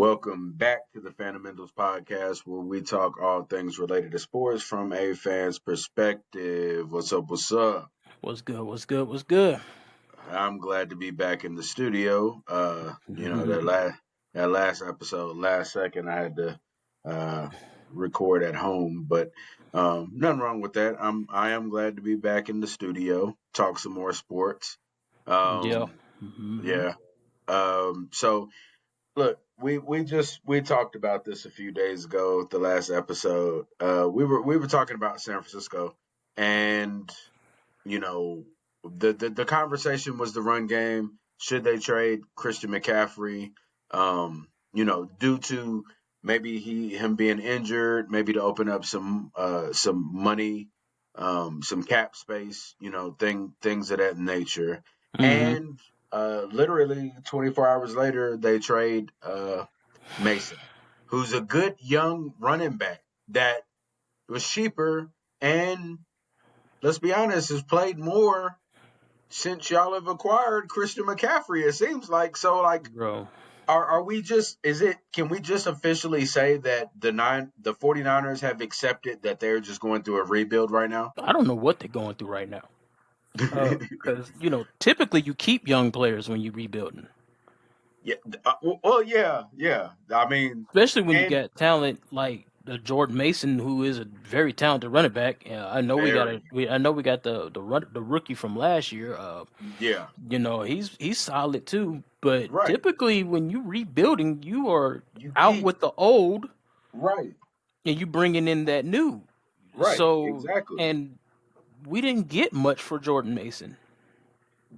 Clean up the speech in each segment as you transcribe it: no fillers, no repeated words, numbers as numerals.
Welcome back to the Fundamentals Podcast, where we talk all things related to sports from a fan's perspective. What's up? What's up? What's good? What's good? What's good? I'm glad to be back in the studio. That Mhm. last episode, last second, I had to uh, record at home, but nothing wrong with that. I am glad to be back in the studio, talk some more sports. Yeah. Um, Mhm. yeah. So look, we talked about this a few days ago, the last episode. We were talking about San Francisco, and you know, the conversation was the run game. Should they trade Christian McCaffrey? Due to maybe him being injured, maybe to open up some money, some cap space, things of that nature. Mhm. And literally 24 hours later, they trade Mason, who's a good young running back that was cheaper and let's be honest, has played more since y'all have acquired Christian McCaffrey. It seems like so. Like, Bro, are we just? Is it? Can we just officially say that the 49ers have accepted that they're just going through a rebuild right now? I don't know what they're going through right now. Because typically you keep young players when you're rebuilding, Yeah. Well, yeah. I mean, especially when you and got talent like the Jordan Mason, who is a very talented running back. I know we got very, I know we got the rookie from last year. yeah. He's solid too. But Right. typically when you rebuilding, you are You out keep with the old right, and you bringing in that new. right, So exactly. and we didn't get much for Jordan Mason.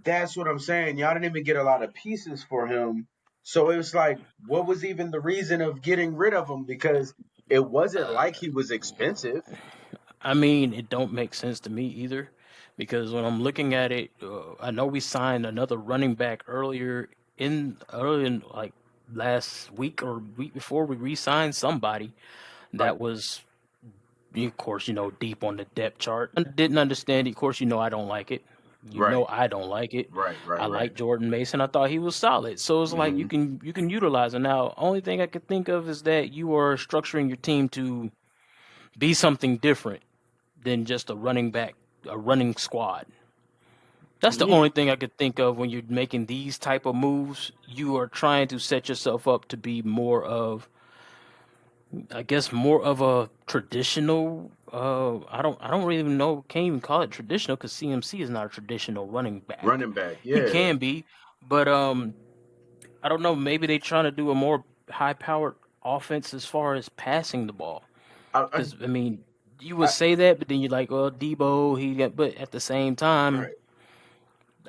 That's what I'm saying. Y'all didn't even get a lot of pieces for him. So it was like, what was even the reason of getting rid of him? Because it wasn't like he was expensive. I mean, it don't make sense to me either, because when I'm looking at it, I know we signed another running back early in like last week or week before we re-signed somebody Right, that was, of course, deep on the depth chart. I didn't understand it. Of course, I don't like it. right, I don't like it. right, I right, right. like Jordan Mason. I thought he was solid. So it's like Hmm. you can utilize it. Now, only thing I could think of is that you are structuring your team to be something different than just a running squad. That's the Yeah, only thing I could think of when you're making these type of moves. You are trying to set yourself up to be I guess, more of a traditional. I don't really even know. Can't even call it traditional because CMC is not a traditional running back. running back. He Yeah. can be, but I don't know. Maybe they trying to do a more high-powered offense as far as passing the ball. I, I, Because I mean, you would I, say that, but then you're like, well, Debo, he got. But at the same time, right.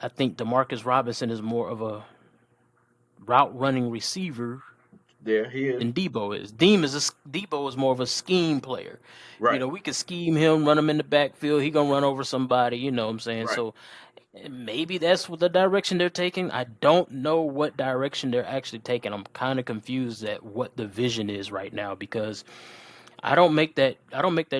I think Demarcus Robinson is more of a route running receiver There he is. than Debo is. Debo is more of a scheme player. Right, We could scheme him, run him in the backfield. He gonna run over somebody. You know what I'm saying? right. So maybe that's what the direction they're taking. I don't know what direction they're actually taking. I'm kind of confused at what the vision is right now because I don't make that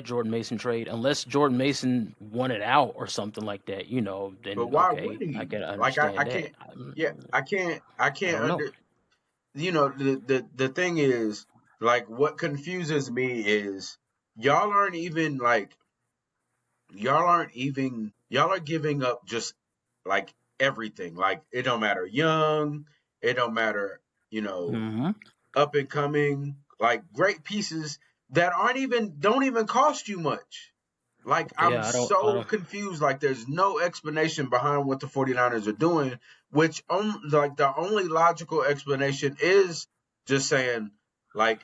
Jordan Mason trade unless Jordan Mason wanted out or something like that. But Then why would okay, I he? can Like, I understand that. can't. Yeah, I can't. I I can't don't know. under. The thing is, like, what confuses me is y'all aren't even like y'all are giving up just like everything. Like it don't matter young, it don't matter, you know, Hmm. up and coming, like great pieces that aren't even don't even cost you much. Like I'm Yeah, I so don't. confused. Like there's no explanation behind what the 49ers are doing, which like the only logical explanation is just saying like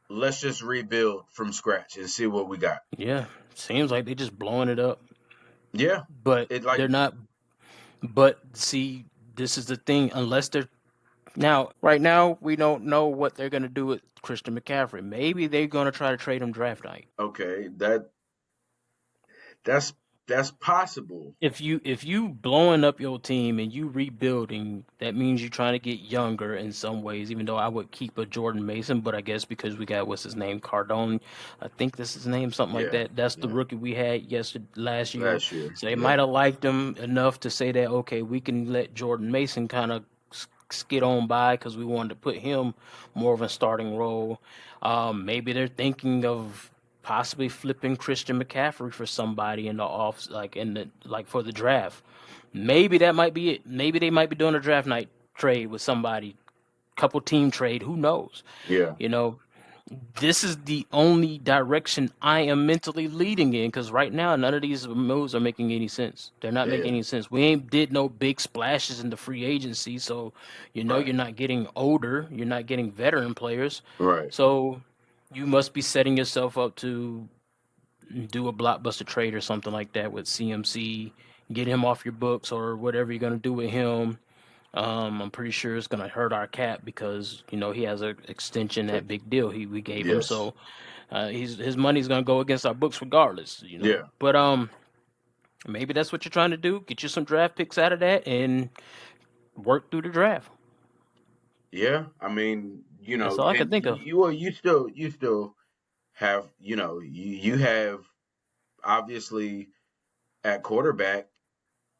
let's just rebuild from scratch and see what we got. Yeah, seems like they just blowing it up, Yeah. but It like they're not. But see, this is the thing. Unless they're now, right now, we don't know what they're gonna do with Christian McCaffrey. Maybe they're gonna try to trade him draft night. okay, that's that's possible. If you blowing up your team and you rebuilding, that means you're trying to get younger in some ways. Even though I would keep a Jordan Mason, but I guess because we got what's his name, Cardone, I think that's his name, something like Yeah, that. That's the yeah. rookie we had last year. Last year, So they yeah. might have liked him enough to say that okay, we can let Jordan Mason kind of skid on by because we wanted to put him more of a starting role. Maybe they're thinking of possibly flipping Christian McCaffrey for somebody in the for the draft. Maybe that might be it. Maybe they might be doing a draft night trade with somebody, couple team trade. Who knows? Yeah. You know, this is the only direction I am mentally leading in because right now none of these moves are making any sense. They're not making Yeah. any sense. We ain't did no big splashes in the free agency, so Right. you're not getting older. You're not getting veteran players, Right. so you must be setting yourself up to do a blockbuster trade or something like that with CMC. Get him off your books or whatever you're gonna do with him. I'm pretty sure it's gonna hurt our cap because he has an extension, that big deal we gave him. Yes. So his money's gonna go against our books regardless. Yeah. But maybe that's what you're trying to do. Get you some draft picks out of that and work through the draft. Yeah. I mean, That's all I can and think of. you still have, you have obviously at quarterback,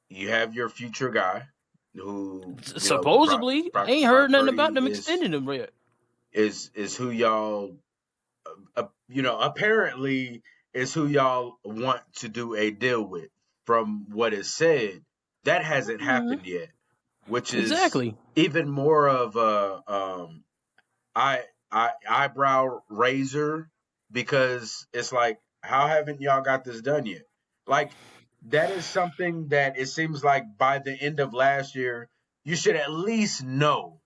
you have your future guy who, Supposedly, I ain't Brock heard nothing Purdy about them extending him yet. is who y'all, apparently is who y'all want to do a deal with. From what is said, that hasn't Mhm. happened yet, which is Exactly, even more of a I eyebrow raiser, because it's like, how haven't y'all got this done yet? Like, that is something that it seems like by the end of last year, you should at least know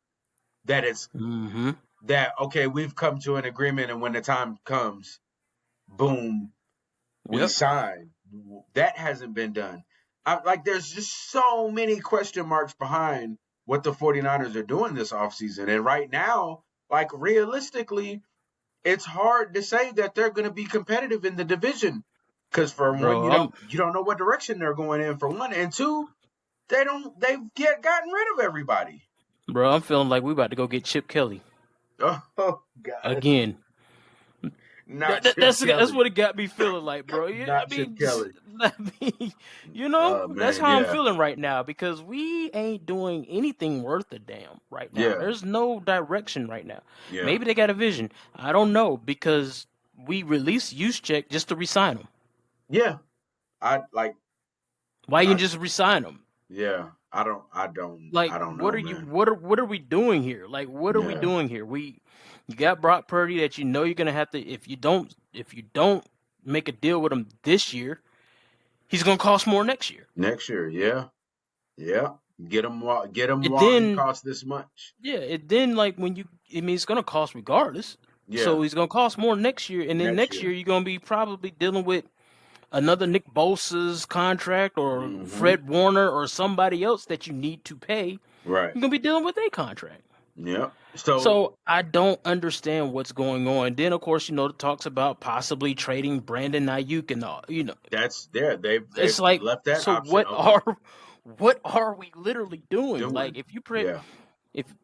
that it's hmm that okay, we've come to an agreement, and when the time comes, boom, we Yep, sign. That hasn't been done. Like, there's just so many question marks behind what the 49ers are doing this offseason. And right now, like, realistically, it's hard to say that they're going to be competitive in the division, because for one, bro. I'm you don't know what direction they're going in, for one, and two, gotten rid of everybody. bro. I'm feeling like we about to go get Chip Kelly Oh God, again. not Chip That's Kelly, what it got me feeling like, bro. Yeah, not Chip Kelly. I mean, Oh that's man, how I'm yeah, feeling right now because we ain't doing anything worth a damn right now. yeah, There's no direction right now. yeah, Maybe they got a vision. I don't know because we released check just to resign him. yeah. I like, Why you I just resign him? yeah. Like, I don't what know, are you? man. What are we doing here? Like, what are we Yeah, doing here? You got Brock Purdy that you're gonna have to if you don't make a deal with him this year, he's gonna cost more next year. next year, yeah, yeah. Get him And while he then costs this much. yeah, and then like I mean, it's gonna cost regardless. Yeah, So he's gonna cost more next year, and then next next year year. you're gonna be probably dealing with another Nick Bosa's contract or Hmm. Fred Warner or somebody else that you need to pay. Right. You're gonna be dealing with a contract. Yeah. So So I don't understand what's going on. Then of course, it talks about possibly trading Brandon Ayuk and all. that's there. They've It's like, left that so option open. what are we literally doing? Like Doing. Yeah.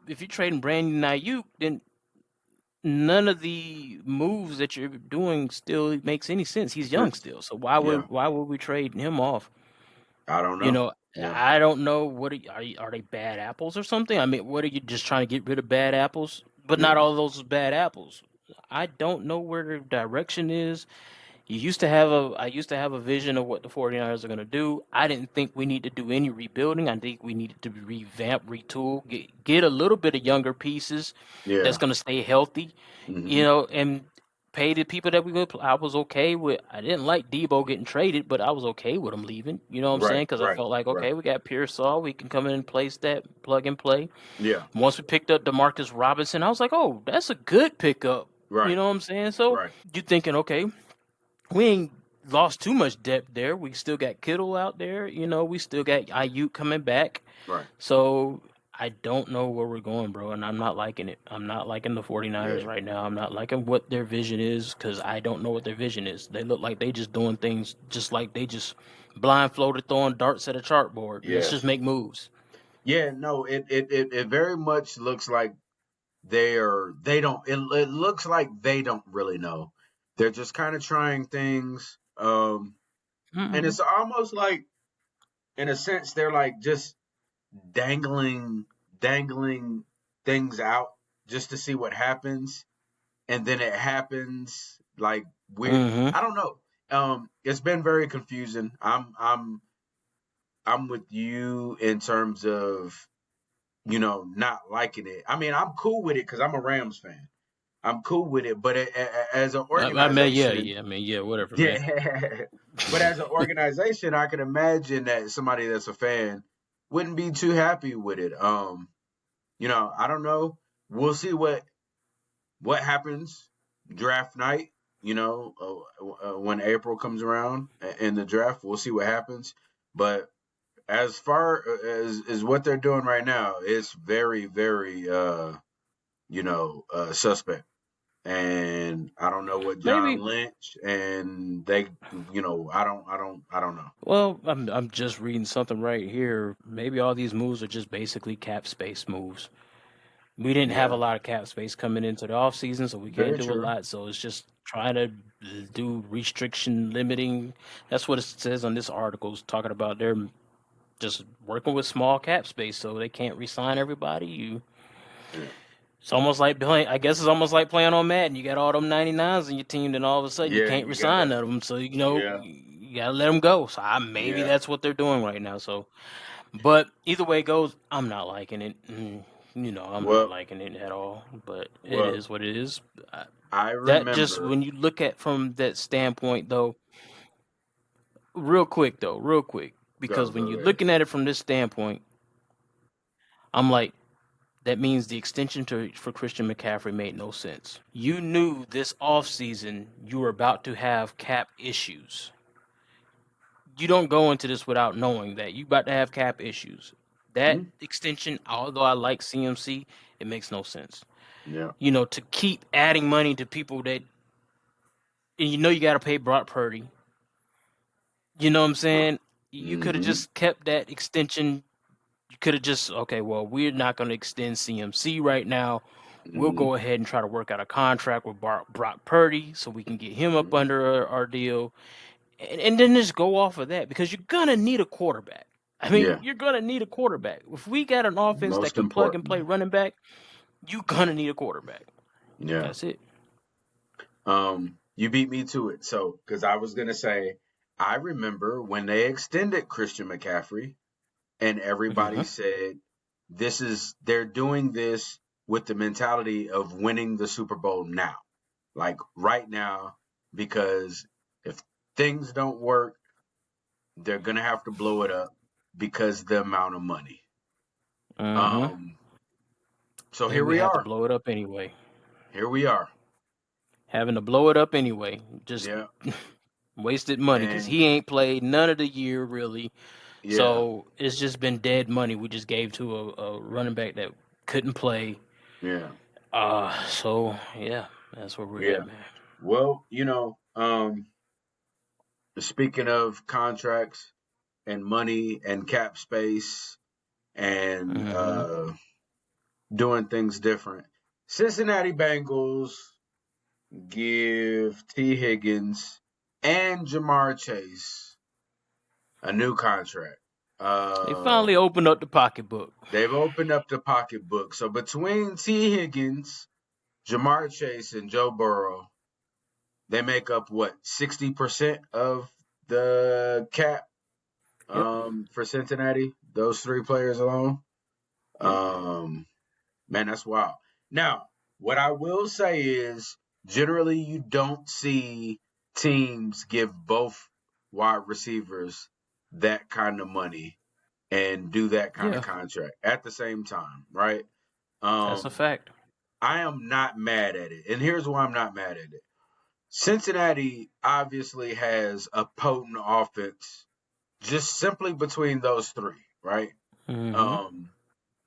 if you're trading Brandon Ayuk, then none of the moves that you're doing still makes any sense. He's young Sense. still, so Yeah. why would we trade him off? I don't You know. know, Yeah. I don't know. Are they bad apples or something? I mean, what are you just trying to get rid of bad apples? But not Yeah. all of those are bad apples. I don't know where the direction is. I used to have a vision of what the 49ers are going to do. I didn't think we need to do any rebuilding. I think we needed to revamp, retool, get a little bit of younger pieces that's Yeah. going to stay healthy, Hmm. and pay the people that we going to I was okay with. I didn't like Debo getting traded, but I was okay with him leaving. You know what I'm Right. saying? Because I Right. felt like, Right. okay, we got Pearsall. We can come in and place that plug and play. Yeah. Once we picked up Demarcus Robinson, I was like, oh, that's a good pickup. You Right. know what I'm saying? So Right. you're thinking, okay, we ain't lost too much depth there. We still got Kittle out there. We still got Ayuk coming back. Right. So I don't know where we're going, bro, and I'm not liking it. I'm not liking the 49ers Yeah. right now. I'm not liking what their vision is because I don't know what their vision is. They look like they just doing things just like they just blind floated throwing darts at a chartboard. Let's just Yes. make moves. Yeah. No. It very much looks like they don't. It looks like they don't really know. They're just kind of trying things. And Mm-mm. it's almost like, in a sense, they're like just dangling dangling things out just to see what happens, and then it happens like weird. Mm-hmm. I don't know. It's been very confusing. I'm with you in terms of not liking it. I mean, I'm cool with it because I'm a Rams fan. I'm cool with it, but as an I mean, yeah, organization, yeah. I mean, yeah, whatever, man. yeah. But as an organization, I can imagine that somebody that's a fan wouldn't be too happy with it. I don't know. We'll see what happens draft night. When April comes around in the draft, we'll see what happens. But as far as what they're doing right now, it's very, very, suspect. And I don't know what John Maybe. Lynch and they, I don't know. Well, I'm just reading something right here. Maybe all these moves are just basically cap space moves. We didn't have a Yeah, lot of cap space coming into the off season, so we can't very do a true. lot. So it's just trying to do restriction limiting. That's what it says on this article. It's talking about they're just working with small cap space, so they can't resign everybody. Yeah, It's almost like playing. I guess it's almost like playing on Madden. You got all them 99s in your team, then all of a sudden you yeah, can't you resign gotta, none of them. So yeah, you gotta let them go. So maybe yeah. that's what they're doing right now. So, but either way it goes, I'm not liking it. I'm not Well, liking it at all. But it well, is what it is. Uh, I That just remember. when you look at from that standpoint, though, real quick, Go, because when go you're ahead. looking at it from this standpoint, I'm like, that means the extension for Christian McCaffrey made no sense. You knew this offseason you were about to have cap issues. You don't go into this without knowing that you about to have cap issues. That Hmm? extension, although I like CMC, it makes no sense. Yeah. To keep adding money to people that, and you got to pay Brock Purdy. You know what I'm saying? You could have Mm-hmm. just kept that extension. You could have just, okay, well, we're not going to extend CMC right now. We'll Mm-hmm. go ahead and try to work out a contract with Brock Purdy so we can get him up Mm-hmm. under our deal. And then just go off of that because you're going to need a quarterback. I mean, Yeah. you're going to need a quarterback. If we got an offense that Most can plug and play importantly. running back, you're going to need a quarterback. Yeah. That's it. You beat me to it. So, because I was gonna say, I remember when they extended Christian McCaffrey, and everybody Hmm. said, they're doing this with the mentality of winning the Super Bowl now, like right now, because if things don't work, they're gonna have to blow it up because the amount of money. Hmm. Um, so here And we we had to are. blow it up anyway. Here we are. Having to blow it up anyway. Just Yeah. wasted money because And he ain't played none of the year really. yeah, So it's just been dead money we just gave to a running back that couldn't play. yeah, So yeah, that's where we're yeah. at, man. Well, speaking of contracts and money and cap space and Hmm. doing things different, Cincinnati Bengals give T. Higgins and Jamar Chase a new contract. They Uh, finally opened up the pocketbook. they've opened up the pocketbook. So between T. Higgins, Jamar Chase, and Joe Burrow, they make up what 60% of the cap Yep. for Cincinnati. Those three players alone. Yep. Um, Man, that's wild. Now, what I will say is generally you don't see teams give both wide receivers that kind of money and do that kind of Yeah, contract at the same time, right? that's a Um, fact. I am not mad at it. And here's why I'm not mad at it. Cincinnati obviously has a potent offense just simply between those three, right? Hmm. Um,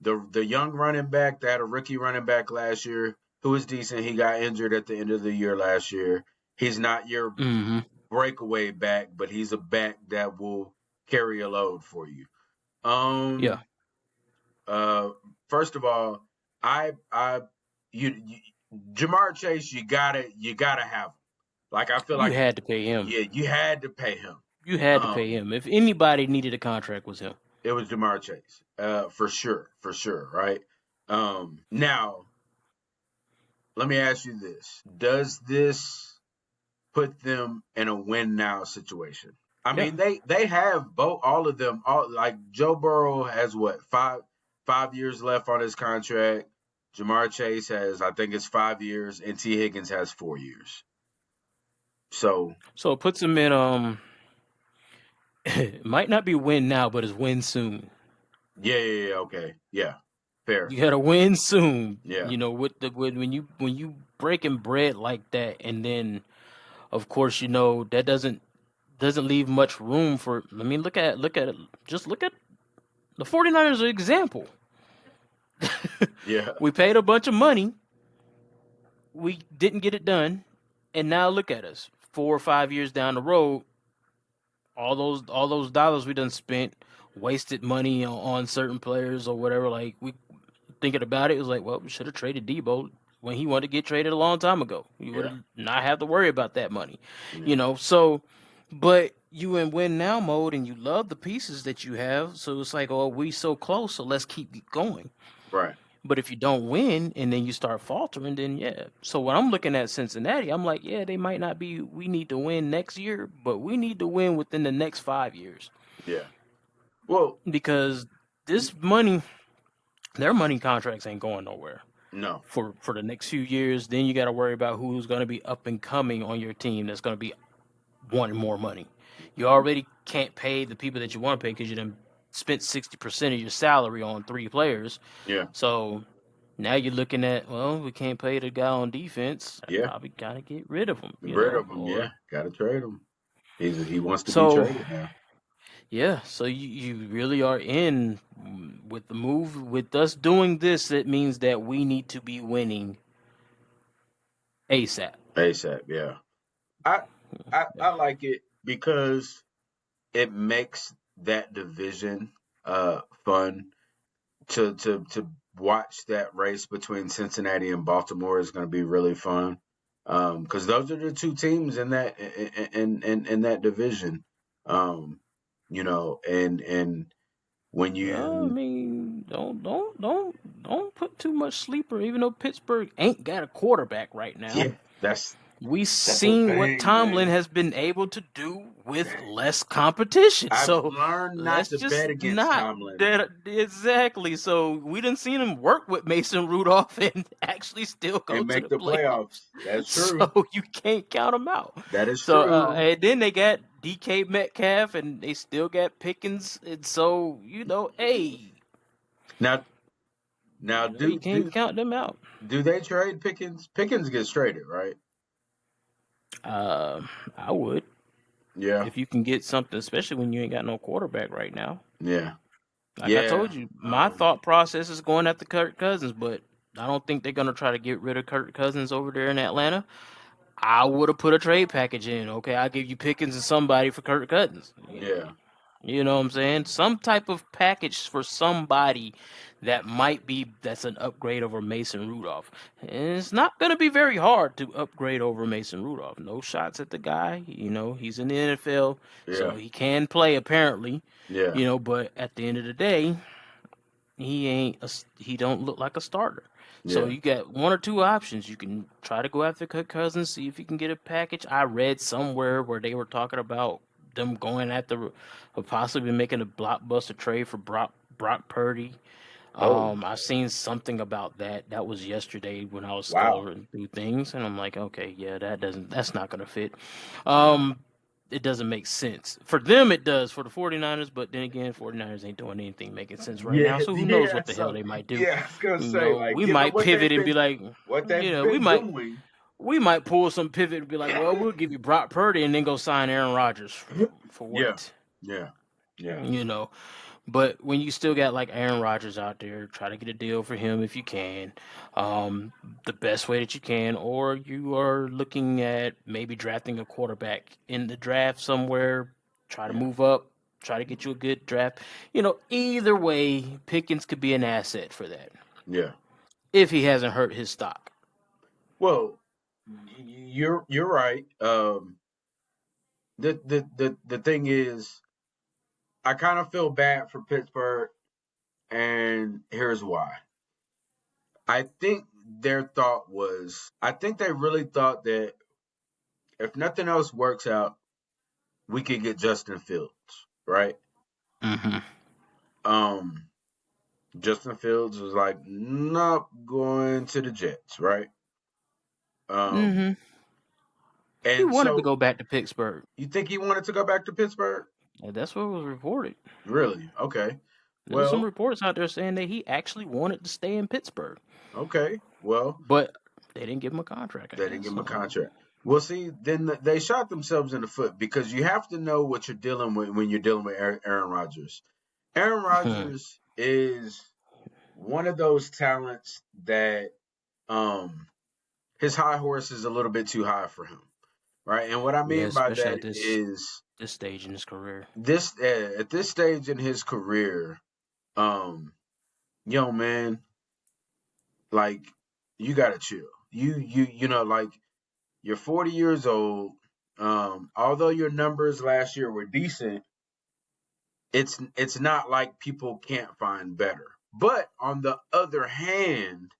the young running back, they had a rookie running back last year who was decent. He got injured at the end of the year last year. He's not your Hmm. breakaway back, but he's a back that will carry a load for you. Yeah, Um uh First of all, I you Jamar Chase, you gotta have him. Like I feel you like had to pay him. yeah, you had to pay him. You had to pay Um him. If anybody needed a contract, was him. It was Jamar Chase, for sure, right? Now let me ask you this: does this put them in a win now situation? I Yeah. mean, they have both all of them. All like Joe Burrow has what five years left on his contract. Jamar Chase has, I think it's 5 years, and T Higgins has 4 years. So So it puts them in it might not be win now, but it's win soon. yeah, okay, yeah, fair, You gotta win soon. yeah, You know, with the when you breaking bread like that, and then of course you know that doesn't leave much room for. I mean, look at it. Just look at the 49ers an example. yeah, We paid a bunch of money, we didn't get it done, and now look at us. 4 or 5 years down the road, all those dollars we done spent, wasted money on certain players or whatever. Like we thinking about it, it was like, well, we should have traded Debo when he wanted to get traded a long time ago. You would yeah, have not have to worry about that money, yeah, you know. So, but you in win now mode and you love the pieces that you have. So it's like, oh, we so close, so let's keep going. right, But if you don't win and then you start faltering, then yeah. So when I'm looking at Cincinnati, I'm like, yeah, they might not be. We need to win next year, but we need to win within the next 5 years yeah. Well, because this money, their money contracts ain't going nowhere no, for the next few years. Then you got to worry about who's going to be up and coming on your team that's going to be wanting more money. You already can't pay the people that you want to pay because you done spent 60% of your salary on 3 players. yeah, So now you're looking at, well, we can't pay the guy on defense. I yeah. probably gotta get rid of him, you Rid know. of him, Or yeah. Got to trade him. He wants to be so, traded now. yeah. So you really are in with the move with us doing this. It means that we need to be winning ASAP. ASAP, yeah. I Yeah. I like it because it makes that division fun to watch. That race between Cincinnati and Baltimore is going to be really fun. Because those are the two teams in that in that division. Um, and when Well, I you mean, don't put too much sleeper. Even though Pittsburgh ain't got a quarterback right now, yeah, we that's the seen what thing, Tomlin man. has been able to do with less competition. I've So learned not let's to just bet against not Tomlin. that exactly. So we didn't see him work with Mason Rudolph and actually still go And to make the the playoffs. playoffs. That's true. So you can't count him out. That is So true. and then they got DK Metcalf and they still got Pickens. And so you know, hey, Now, now, you know, you can't count them out. do they trade Pickens? Pickens gets traded, right? Uh, I would Yeah, if you can get something, especially when you ain't got no quarterback right now. yeah, Like I yeah. told you, my thought process is going after Kirk Cousins, but I don't think they're gonna try to get rid of Kirk Cousins over there in Atlanta. I would have put a trade package in. Okay, I'll give you Pickens and somebody for Kirk Cousins. Yeah, You know what I'm saying? Some type of package for somebody that's an upgrade over Mason Rudolph. And it's not gonna be very hard to upgrade over Mason Rudolph. No shots at the guy. You know, he's in the NFL, yeah, so he can play apparently. yeah, You know, but at the end of the day, he don't look like a starter. So yeah. you got one or two options. You can try to go after Kirk Cousins, see if you can get a package. I read somewhere where they were talking about them going after or possibly making a blockbuster trade for Brock Purdy. Oh, I seen something about that. That was yesterday when I was wow. scrolling through things, and I'm like, okay, yeah, that's not gonna fit. No. Um, it doesn't make sense. For them, it does. For the 49ers, but then again, 49ers ain't doing anything making sense right Yeah, now. So who knows yeah. what the hell So, they might do? yeah, I was gonna You say, know, like, we given might pivot and be like, what you they've know, been doing. we might pull some pivot and be like, well, we'll give you Brock Purdy and then go sign Aaron Rodgers for Yeah, what? yeah, yeah, You know, but when you still got like Aaron Rodgers out there, try to get a deal for him if you can, um, the best way that you can, or you are looking at maybe drafting a quarterback in the draft somewhere. Try to yeah, move up, try to get you a good draft. You know, either way, Pickens could be an asset for that yeah. if he hasn't hurt his stock. Well, you're right. The thing is, I kind of feel bad for Pittsburgh, and here's why. I think their thought was, I think they really thought that if nothing else works out, we could get Justin Fields, right? Mm-hmm. Um, Justin Fields was like, nope, going to the Jets, right? Um, Mm-hmm. He and wanted to so go back to Pittsburgh. you think he wanted to go back to Pittsburgh? And that's what was reported. Really? Okay. There's some Well, reports out there saying that he actually wanted to stay in Pittsburgh, okay. Well, but they didn't give him a contract, I they didn't guess. give him a So, contract. Well, see, then they shot themselves in the foot because you have to know what you're dealing with when you're dealing with Aaron Rodgers. Aaron Rodgers is one of those talents that um his high horse is a little bit too high for him, right? And what I yeah, mean by especially that at is this stage in his career. this at this stage in his career, um, yo man, like you gotta chill. You know, like you're 40 years old. Although your numbers last year were decent, it's not like people can't find better. But on the other hand,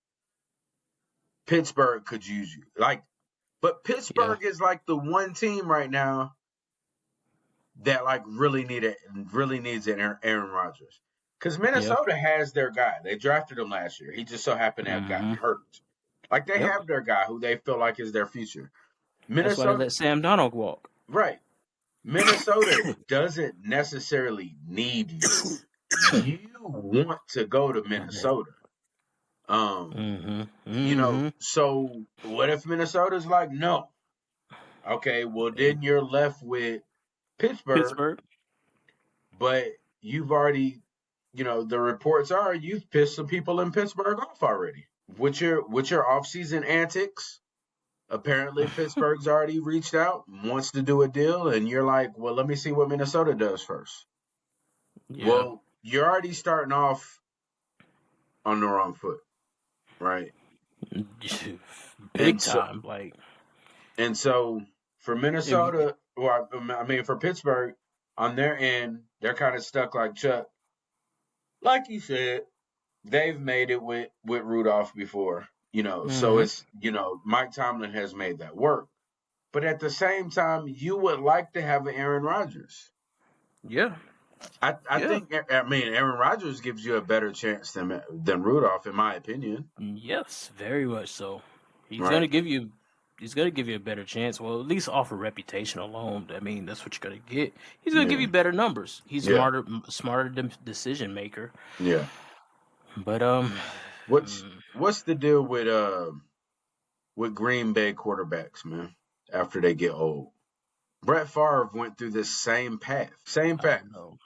Pittsburgh could use you. But Yeah, Pittsburgh is like the one team right now that like really needs an Aaron Rodgers. Because yeah. Minnesota has their guy. They drafted him last year. He just so happened to have gotten Mm-hmm. hurt. Like they Yep. have their guy who they feel like is their future. That's why they Minnesota, let Sam Darnold walk. right? Minnesota doesn't necessarily need you. You want to go to My bad. Minnesota. Um, Mm-hmm. Mm-hmm. so what if Minnesota's like, no? Okay, well then you're left with Pittsburgh, Pittsburgh. but you've already, the reports are you've pissed some people in Pittsburgh off already. With your offseason antics, apparently Pittsburgh's already reached out, wants to do a deal, and you're like, well, let me see what Minnesota does first. Yeah. Well, you're already starting off on the wrong foot, right? Big And so time. Like and so for if you, Minnesota, or I mean for Pittsburgh, on their end, they're kind of stuck like Chuck. Like you said, they've made it with Rudolph before, so mm-hmm. it's Mike Tomlin has made that work. But at the same time, you would like to have an Aaron Rodgers. Yeah. I Yeah. think Aaron Rodgers gives you a better chance than Rudolph, in my opinion. Yes, very much so. He's Right? gonna give you he's gonna give you a better chance. Well, at least off of reputation alone. I mean, that's what you're gonna get. He's gonna give Yeah. you better numbers. He's Yeah. smarter decision maker. Yeah. But What's mm, what's the deal with Green Bay quarterbacks, man? After they get old, Brett Favre went through this same path. Same I path. don't know.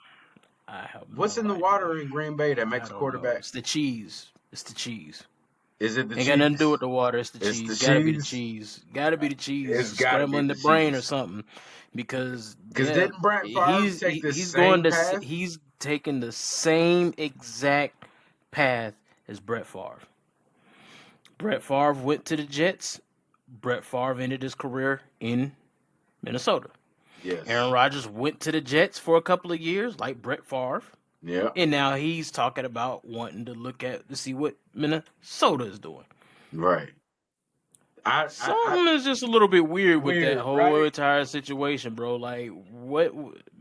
I have What's no in the idea. water in Green Bay that I makes a don't know. quarterback? It's the cheese. It's the cheese. Is it the Ain't got nothing to do cheese? with the water. It's the It's the cheese. Gotta be the cheese. cheese. Gotta be the cheese. It's got to be Scrambling the the brain or cheese. something. Because Because yeah, didn't Brett Favre take the he's going same to path? he's taking the same exact path as Brett Favre. Brett Favre went to the Jets. Brett Favre ended his career in Minnesota. Aaron Yes. Rodgers went to the Jets for a couple of years, like Brett Favre, Yeah. and now he's talking about wanting to look at to see what Minnesota is doing. Right. I Something is just a little bit weird with that weird, whole right? entire situation, bro. Like, what?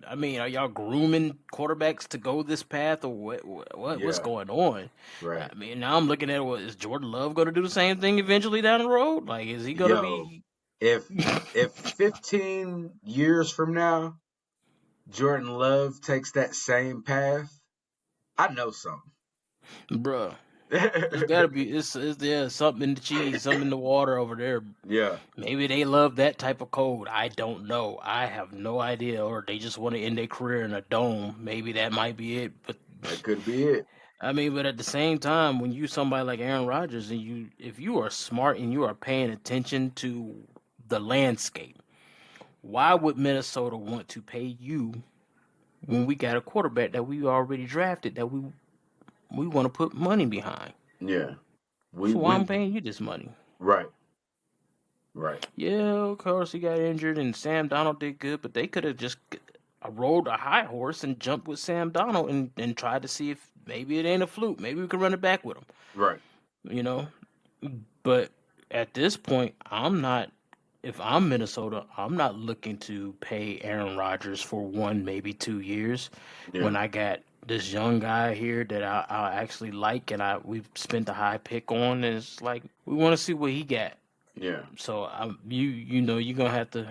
I mean, are y'all grooming quarterbacks to go this path, or what's Yeah. going on? Right. I mean, now I'm looking at what is Jordan Love going to do the same thing eventually down the road? Like, is he going to Yo, be? if if 15 years from now Jordan Love takes that same path, I know something. Bruh, there's got to be it's there something in the cheese, something in the water over there. Yeah. Maybe they love that type of code. I don't know. I have no idea. Or they just want to end their career in a dome. Maybe that might be it. But That could be it. I mean, but at the same time, when you somebody like Aaron Rodgers and if you are smart and you are paying attention to the landscape, why would Minnesota want to pay you when we got a quarterback that we already drafted that we want to put money behind? Yeah. We So why we I'm paying you this money? right. Right. Yeah, of course he got injured and Sam Donald did good, but they could have just rode a high horse and jumped with Sam Donald and tried to see if maybe it ain't a fluke. Maybe we can run it back with him. Right. You know, but at this point, I'm not. If I'm Minnesota, I'm not looking to pay Aaron Rodgers for 1, maybe 2 years Yeah. when I got this young guy here that I actually like and we've spent a high pick on. And it's like we want to see what he got. Yeah. So you're gonna have to.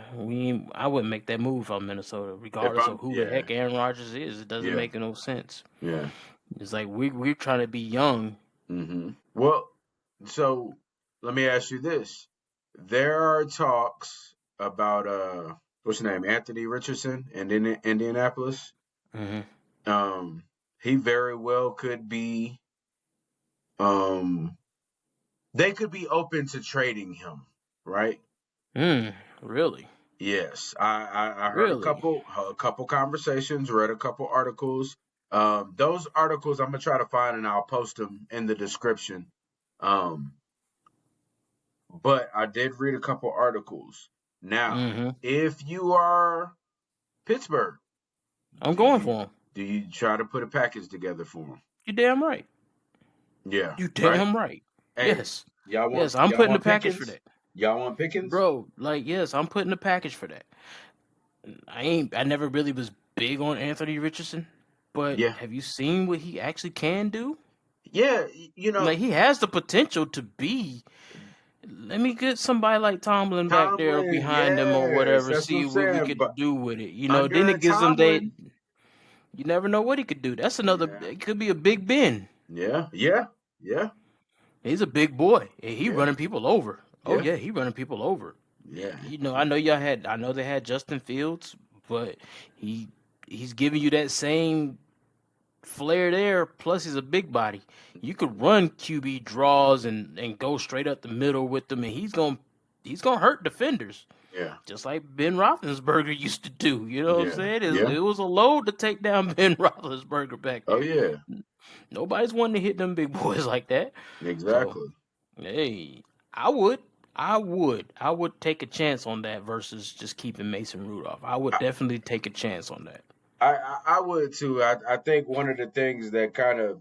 I wouldn't make that move from Minnesota, If regardless of I'm, who the yeah, heck Aaron Rodgers is. It doesn't yeah, make no sense. yeah. It's like we're trying to be young. Well, so let me ask you this: there are talks about what's his name, Anthony Richardson, in Indianapolis. Hmm. He very well could be. Um, they could be open to trading him, right? Really, Yes, I heard really. a couple conversations, read a couple articles. Those articles I'm gonna try to find and I'll post them in the description. Um, but I did read a couple articles. Now, Hmm. if you are Pittsburgh, I'm do going you for him. try to put a package together for him? You damn right. Yeah, You right. damn right. Hey, Yes. y'all want Yes, I'm putting the package for Pickens? that. Y'all want Pickens? Bro, like yes, I'm putting the package for that. I never really was big on Anthony Richardson, but Yeah, have you seen what he actually can do? yeah. You know, Like he has the potential to be. Let me get somebody like Tomlin back there Tomlin. behind him or Yes, whatever, that's what see I'm what we saying. But could do with it. Then under a it gives them they Tomlin, you never know what he could do. That's another yeah, it could be a Big Ben. yeah, yeah, yeah, He's a big boy. And he yeah, running people over. Oh yeah, yeah, he running people over. yeah, I know they had Justin Fields, but he he's giving you that same flair there. Plus, he's a big body. You could run QB draws and go straight up the middle with them, and he's gonna hurt defenders, yeah, just like Ben Roethlisberger used to do. You know what I'm yeah, saying? yeah. It was a load to take down Ben Roethlisberger back Oh there. yeah, Nobody's wanting to hit them big boys like that. So exactly. hey, I would. I would take a chance on that versus just keeping Mason Rudolph. I would I, definitely take a chance on that. I would too. I think one of the things that kind of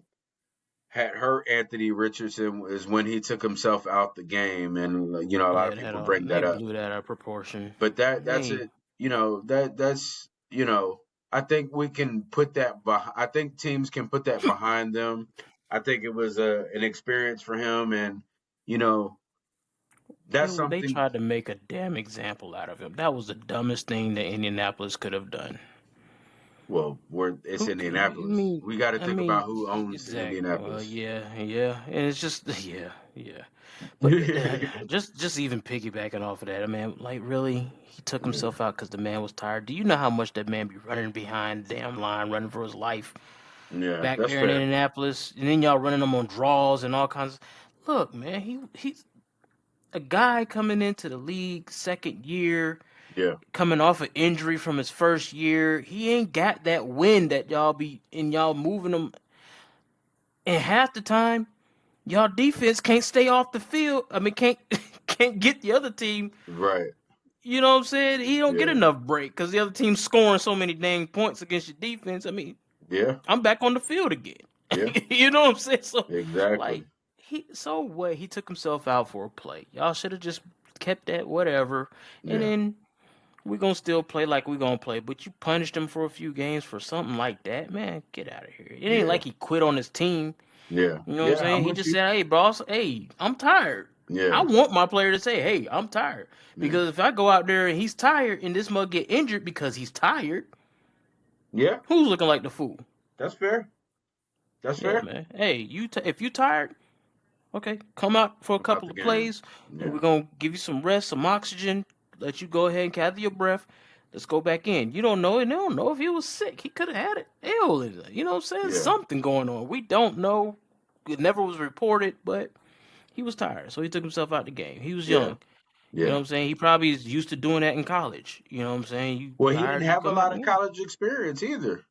had hurt Anthony Richardson is when he took himself out the game, and a lot of Yeah, people bring they that up. blew that out of proportion. But that's Hey, it. That's I think we can put that. I think teams can put that behind them. I think it was an experience for him, and you know that's they something. tried to make a damn example out of him. That was the dumbest thing that Indianapolis could have done. Well, it's Indianapolis. We got to I think about mean, who owns exactly. Well, Indianapolis. yeah, and it's just, yeah. But just even piggybacking off of that, I mean, like really, he took Yeah, himself out because the man was tired. Do you know how much that man be running behind the damn line, running for his life yeah, back that's there in fair. Indianapolis, and then y'all running him on draws and all kinds. Look, man, he's a guy coming into the league second year, Yeah, coming off an injury from his first year. He ain't got that win that y'all moving him. And half the time, y'all defense can't stay off the field. I mean, can't can't get the other team. right. You know what I'm saying? He don't get Yeah, enough break because the other team's scoring so many dang points against your defense. I mean, yeah, I'm back on the field again. yeah, You know what I'm saying? So, exactly. like, so what? He took himself out for a play. Y'all should have just kept that whatever, and Yeah, then we gonna still play like we gonna play. But you punished him for a few games for something like that, man. Get out of here. It ain't yeah, like he quit on his team. yeah, You know what I'm yeah. I'm saying? He with just you. said, "Hey, boss, hey, I'm tired." I Yeah, want my player to say, "Hey, I'm tired," yeah, because if I go out there and he's tired and this mug get injured because he's tired, yeah. who's looking like the fool? That's fair. That's Yeah, fair. man. Hey, if you tired, okay, come out for a Come out couple the of game. plays, and Yeah, we're gonna give you some rest, some oxygen, let you go ahead and gather your breath. Let's go back in. You don't know, and they don't know if he was sick. He could have had it. Hell, you know what I'm saying? yeah, Something going on. We don't know. It never was reported, but he was tired, so he took himself out the game. He was yeah, young. You know what yeah. I'm saying? He probably is used to doing that in college. You know what I'm saying? You Well, he didn't tired, you have a come out. lot of Yeah, college experience either.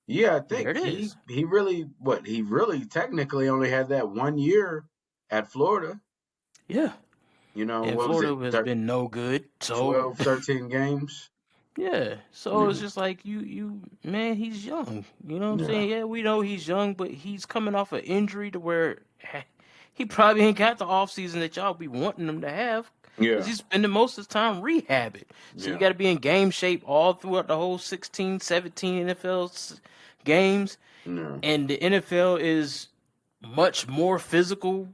Yeah, I there think it is. he really technically only had that 1 year at Florida. Yeah. You know, And what was it? Florida has been no good. So 12, 13 games. Yeah. So it's Yeah. just like man, he's young. You know what I'm Yeah. saying? Yeah, we know he's young, but he's coming off an injury to where he probably ain't got the offseason that y'all be wanting him to have because Yeah. he's spending most of his time rehabbing. So you Yeah. got to be in game shape all throughout the whole 16, 17 games. Yeah. And the NFL is much more physical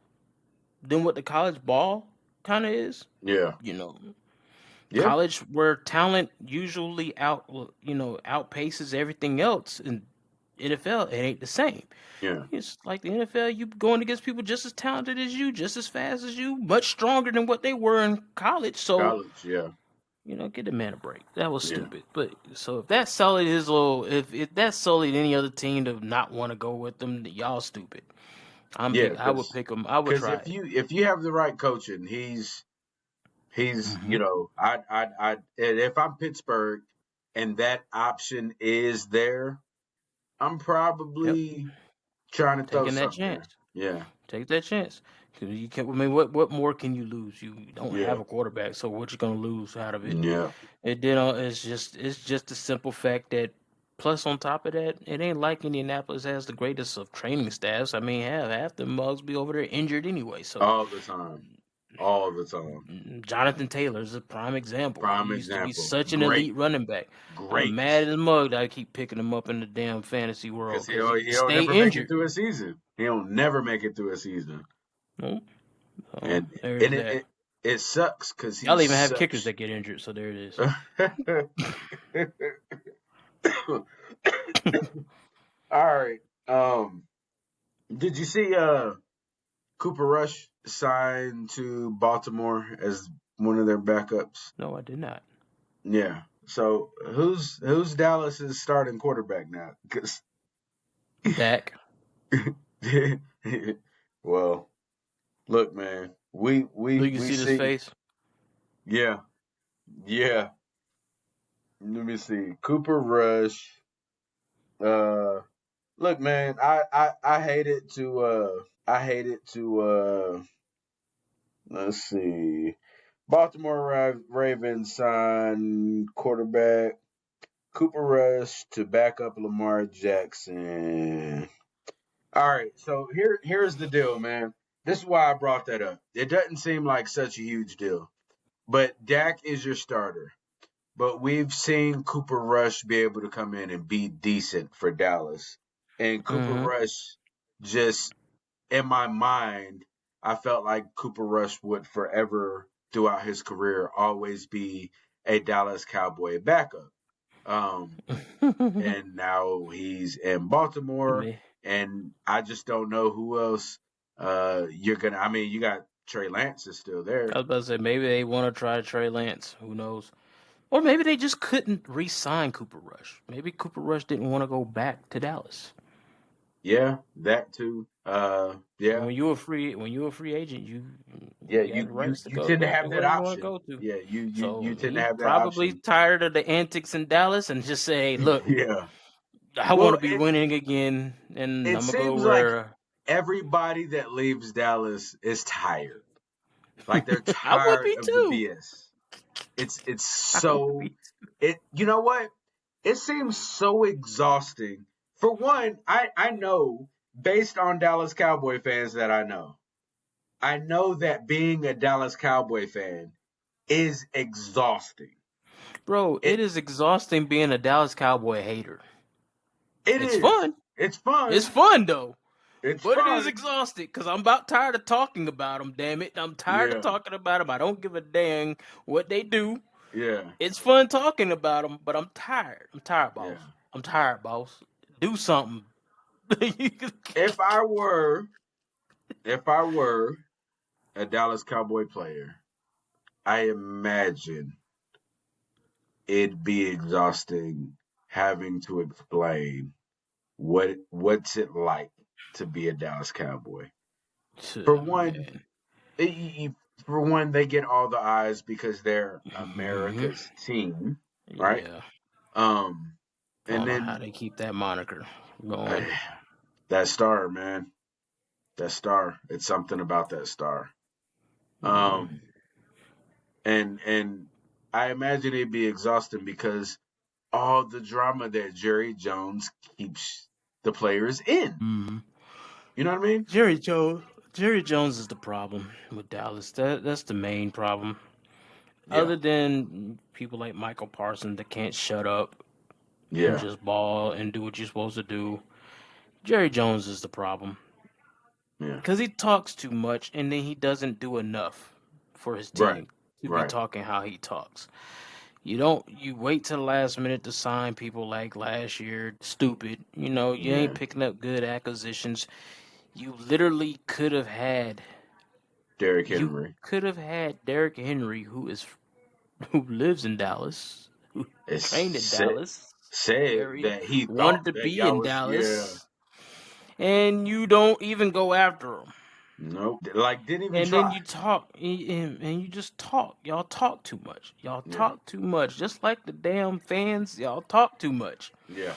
than what the college ball kind of is. Yeah. You know, Yeah. college where talent usually outpaces everything else, and NFL it ain't the same. Yeah. It's like the NFL, you going against people just as talented as you, just as fast as you, much stronger than what they were in college. So College. Yeah. get the man a break. That was Yeah. stupid. But so if that sullied his little, if that sullied any other team to not want to go with them, then y'all stupid. Yeah. I would pick him. I would Because try it. if you have the right coaching, he's Hmm. I and if I'm Pittsburgh and that option is there, I'm Yep, probably trying to throw taking that something chance. there. Yeah. Take that chance. 'Cause you can. I mean, what more can you lose? You don't Yeah. have a quarterback, so what you gonna lose out of it? Yeah. It's just the simple fact that. Plus, on top of that, it ain't like Indianapolis has the greatest of training staffs. I mean, half the mugs be over there injured anyway. So All the time. All the time. Jonathan Taylor is a prime example. He Prime used to be example. such an Great. elite running back. I'm Great. mad at the mug that I keep picking him up in the damn fantasy Because world because he he'll stay never make it injured. through a season. He'll never make it through a season. Nope. So And there's and that. it sucks because Y'all he's even have kickers such. that get injured, so there it is. All right. Did you see Cooper Rush signed to Baltimore as one of their backups? No, I did not. Yeah. So who's Dallas's starting quarterback now? Because Dak. well, look, man, we You we can we see this see. face. Yeah, yeah. Let me see. Cooper Rush. Uh, look, man, I hate it to let's see. Baltimore Ravens signed quarterback Cooper Rush to back up Lamar Jackson. All right, so here's the deal, man. This is why I brought that up. It doesn't seem like such a huge deal, but Dak is your starter. But we've seen Cooper Rush be able to come in and be decent for Dallas. And Cooper Mm-hmm. Rush just in my mind, I felt like Cooper Rush would forever throughout his career always be a Dallas Cowboy backup. Um, and now he's in Baltimore, Me. and I just don't know who else you're gonna. I mean, you got Trey Lance is still I there. was about to say maybe they want to try Trey Lance. Who knows? Or maybe they just couldn't re-sign Cooper Rush. Maybe Cooper Rush didn't want to go back to Dallas. Yeah, that too. Yeah, When you're a free agent, yeah. you got the rights to You go tend to to have that where you want to option. go to. Yeah, So you tend to he have that probably option. tired of the antics in Dallas and just say, "Look, Yeah. I want Well, to be winning again, and it I'm gonna go seems like where everybody that leaves Dallas is tired. Like they're I would tired be of the too. BS. It's I would so be. it you know what? It seems so exhausting. For one, I know based on Dallas Cowboy fans that I know that being a Dallas Cowboy fan is exhausting. Bro, it It is exhausting being a Dallas Cowboy hater. it It's is. fun. It's It's fun. fun though. It's But it is fun. exhausting because I'm about tired of talking about them, damn it. I'm tired of Yeah. talking about them. I don't give a dang what they do. Yeah. It's fun talking about them, but I'm tired. I'm tired, boss. Yeah. I'm tired, boss. Do something. If I were if I were a Dallas Cowboy player, I imagine it'd be exhausting having to explain what's it like to be a Dallas Cowboy. For one, Man. e- for one, they get all the eyes because they're Hmm. America's team, right? Yeah. Um, I and don't know how then they keep that moniker uh, going. that star, man, that star. It's something about that star. Mm. Um, and I imagine it'd be exhausting because all the drama that Jerry Jones keeps the players in. Mm-hmm. You know what I mean? Jerry Jones. Jerry Jones is the problem with Dallas. That's the main problem. Yeah, Other than people like Michael Parsons that can't shut up and yeah, just ball and do what you're supposed to do, Jerry Jones is the problem yeah. because he talks too much and then he doesn't do enough for his Right, team to be right. talking how he talks. You wait till the last minute to sign people like last year. Stupid. You ain't Yeah. picking up good acquisitions. You literally could have had Derrick you Henry. could have had Derrick Henry who lives in Dallas, who It's trained in said Dallas said area, that he wanted thought to that be y'all in was Dallas, and you don't even go after him. nope. Like didn't even And then try. you talk, and you just talk. Y'all talk too much. Y'all Yeah, talk too much. Just like the damn fans, y'all talk too much. yeah,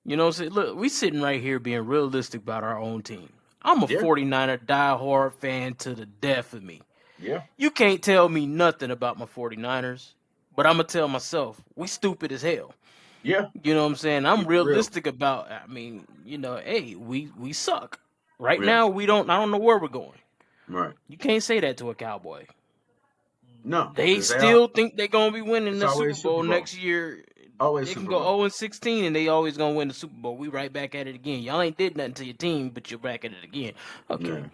Look, we sitting right here being realistic about our own team. I'm a yeah, 49er diehard fan to the death of me. yeah, You can't tell me nothing about my 49ers, but I'm going to tell myself, we stupid as hell. yeah. You know what I'm saying? I'm Keep it real. realistic about, hey, we suck. Right Yeah, now, I don't know where we're going. right. You can't say that to a Cowboy. No, They because they are. still think they're going to be winning It's the Super always Super Bowl Bowl. next year. Always They can Super go Bowl. 0-16 and they always going to win the Super Bowl. We right back at it again. Y'all ain't did nothing to your team, but you're back at it again. Okay.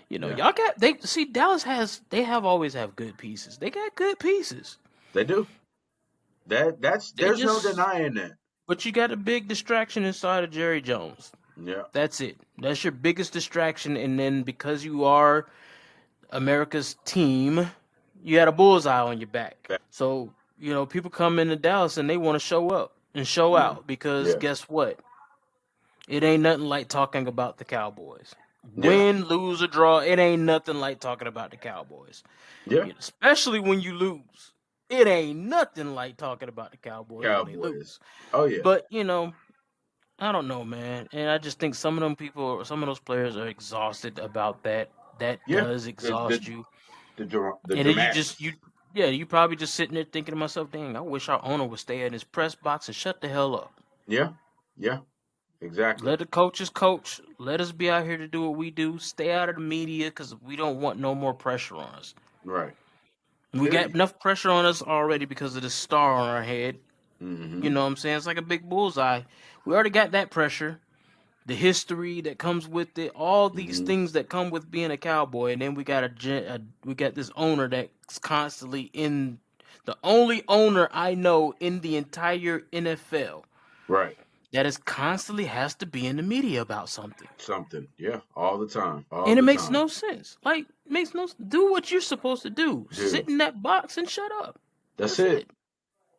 Yeah, yeah. Y'all got they see Dallas they have always have good pieces. They got good pieces. They do. That's They there's no just denying that. but you got a big distraction inside of Jerry Jones. Yeah, That's it. That's your biggest distraction, and then because you are America's team, you had a bullseye on your back. So, people come into Dallas and they want to show up and show yeah, out because yeah, guess what? It ain't nothing like talking about the Cowboys. yeah, Win, lose, or draw, it ain't nothing like talking about the Cowboys. yeah. Especially when you lose. It ain't nothing like talking about the Cowboys when they Cowboys. lose. Oh yeah, But, I don't know, man. And I just think some of them people, some of those players are exhausted about that. That yeah. does The exhaust you. the And then dramatics. you probably just sitting there thinking to myself, dang, I wish our owner would stay in his press box and shut the hell up. Yeah, yeah. Exactly. Let the coaches coach. Let us be out here to do what we do. Stay out of the media because we don't want no more pressure on us. Right. We got Period. enough pressure on us already because of the star on our head. You Mm-hmm. know what I'm saying? It's like a big bullseye. We already got that pressure, the history that comes with it, all these Mm-hmm. things that come with being a cowboy, and then we got we got this owner that's constantly in the only owner I know in the entire NFL Right. that is constantly has to be in the media about something. Something. Yeah. All the time. All And it the makes time. no sense. Like, makes no do what you're supposed to do. Sit Do. in that box and shut up. That's That's it. it.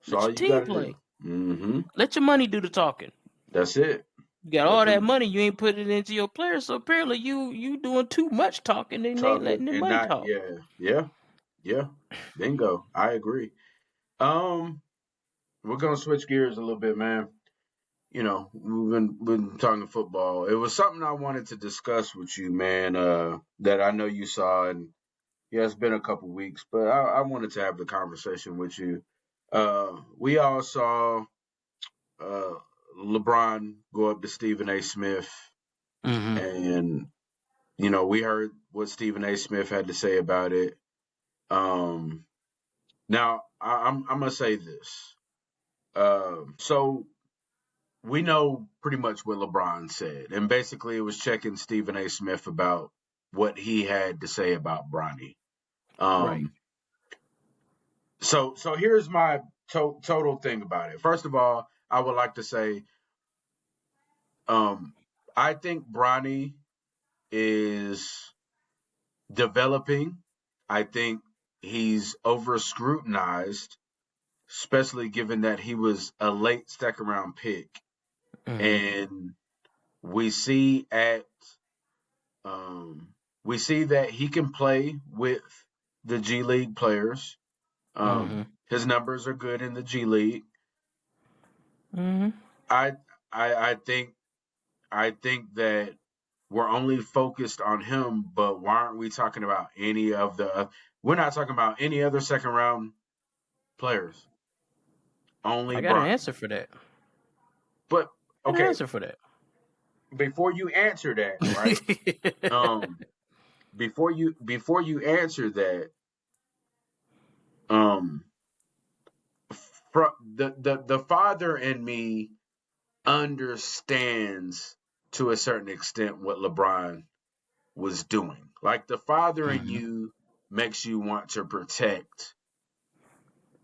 That's Let all your you team gotta do. play. Mm-hmm. Let your money do the talking. That's it. You got Let all that them money, you ain't put it into your players, so apparently you doing too much talking and they ain't talk it letting the and money not talk. yeah. Yeah. Yeah. Bingo. I agree. Um, we're gonna switch gears a little bit, man. We've been talking football. It was something I wanted to discuss with you, man. That I know you saw, and yeah, it's been a couple weeks, but I wanted to have the conversation with you. We all saw uh, LeBron go up to Stephen A. Smith, Mm-hmm. and we heard what Stephen A. Smith had to say about it. Um, Now I'm gonna say this. So we know pretty much what LeBron said, and basically it was checking Stephen A. Smith about what he had to say about Bronny. Right. Um, so here's my total thing about it. First of all, I would like to say, um, I think Bronny is developing. I think he's over scrutinized, especially given that he was a late second round pick. Mm-hmm. And we see at we see that he can play with the G League players. Mm-hmm. His numbers are good in the G League. Mm-hmm. I I think that we're only focused on him, but why aren't we talking about any of the? We're not talking about any other second round players. Only I got an Bron. answer for that. But I got an okay, answer for that. before you answer that, right? Um, before you answer that, um, from the father in me understands to a certain extent what LeBron was doing. Like the father in hmm you makes you want to protect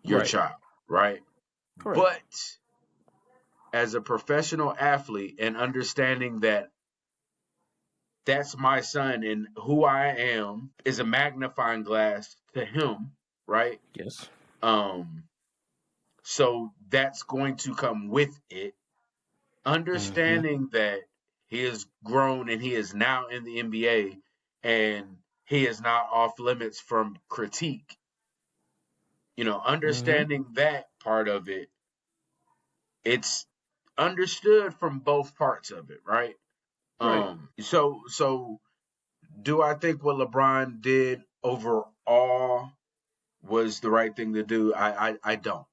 your Right. child, right? Correct. But as a professional athlete and understanding that that's my son and who I am is a magnifying glass to him, right? Yes. Um, so that's going to come with it. hmm Understanding that he is grown and he is now in the NBA and he is not off limits from critique. hmm Understanding that part of it, it's understood from both parts of it, right? Right. So do I think what LeBron did overall was the right thing to do? I don't.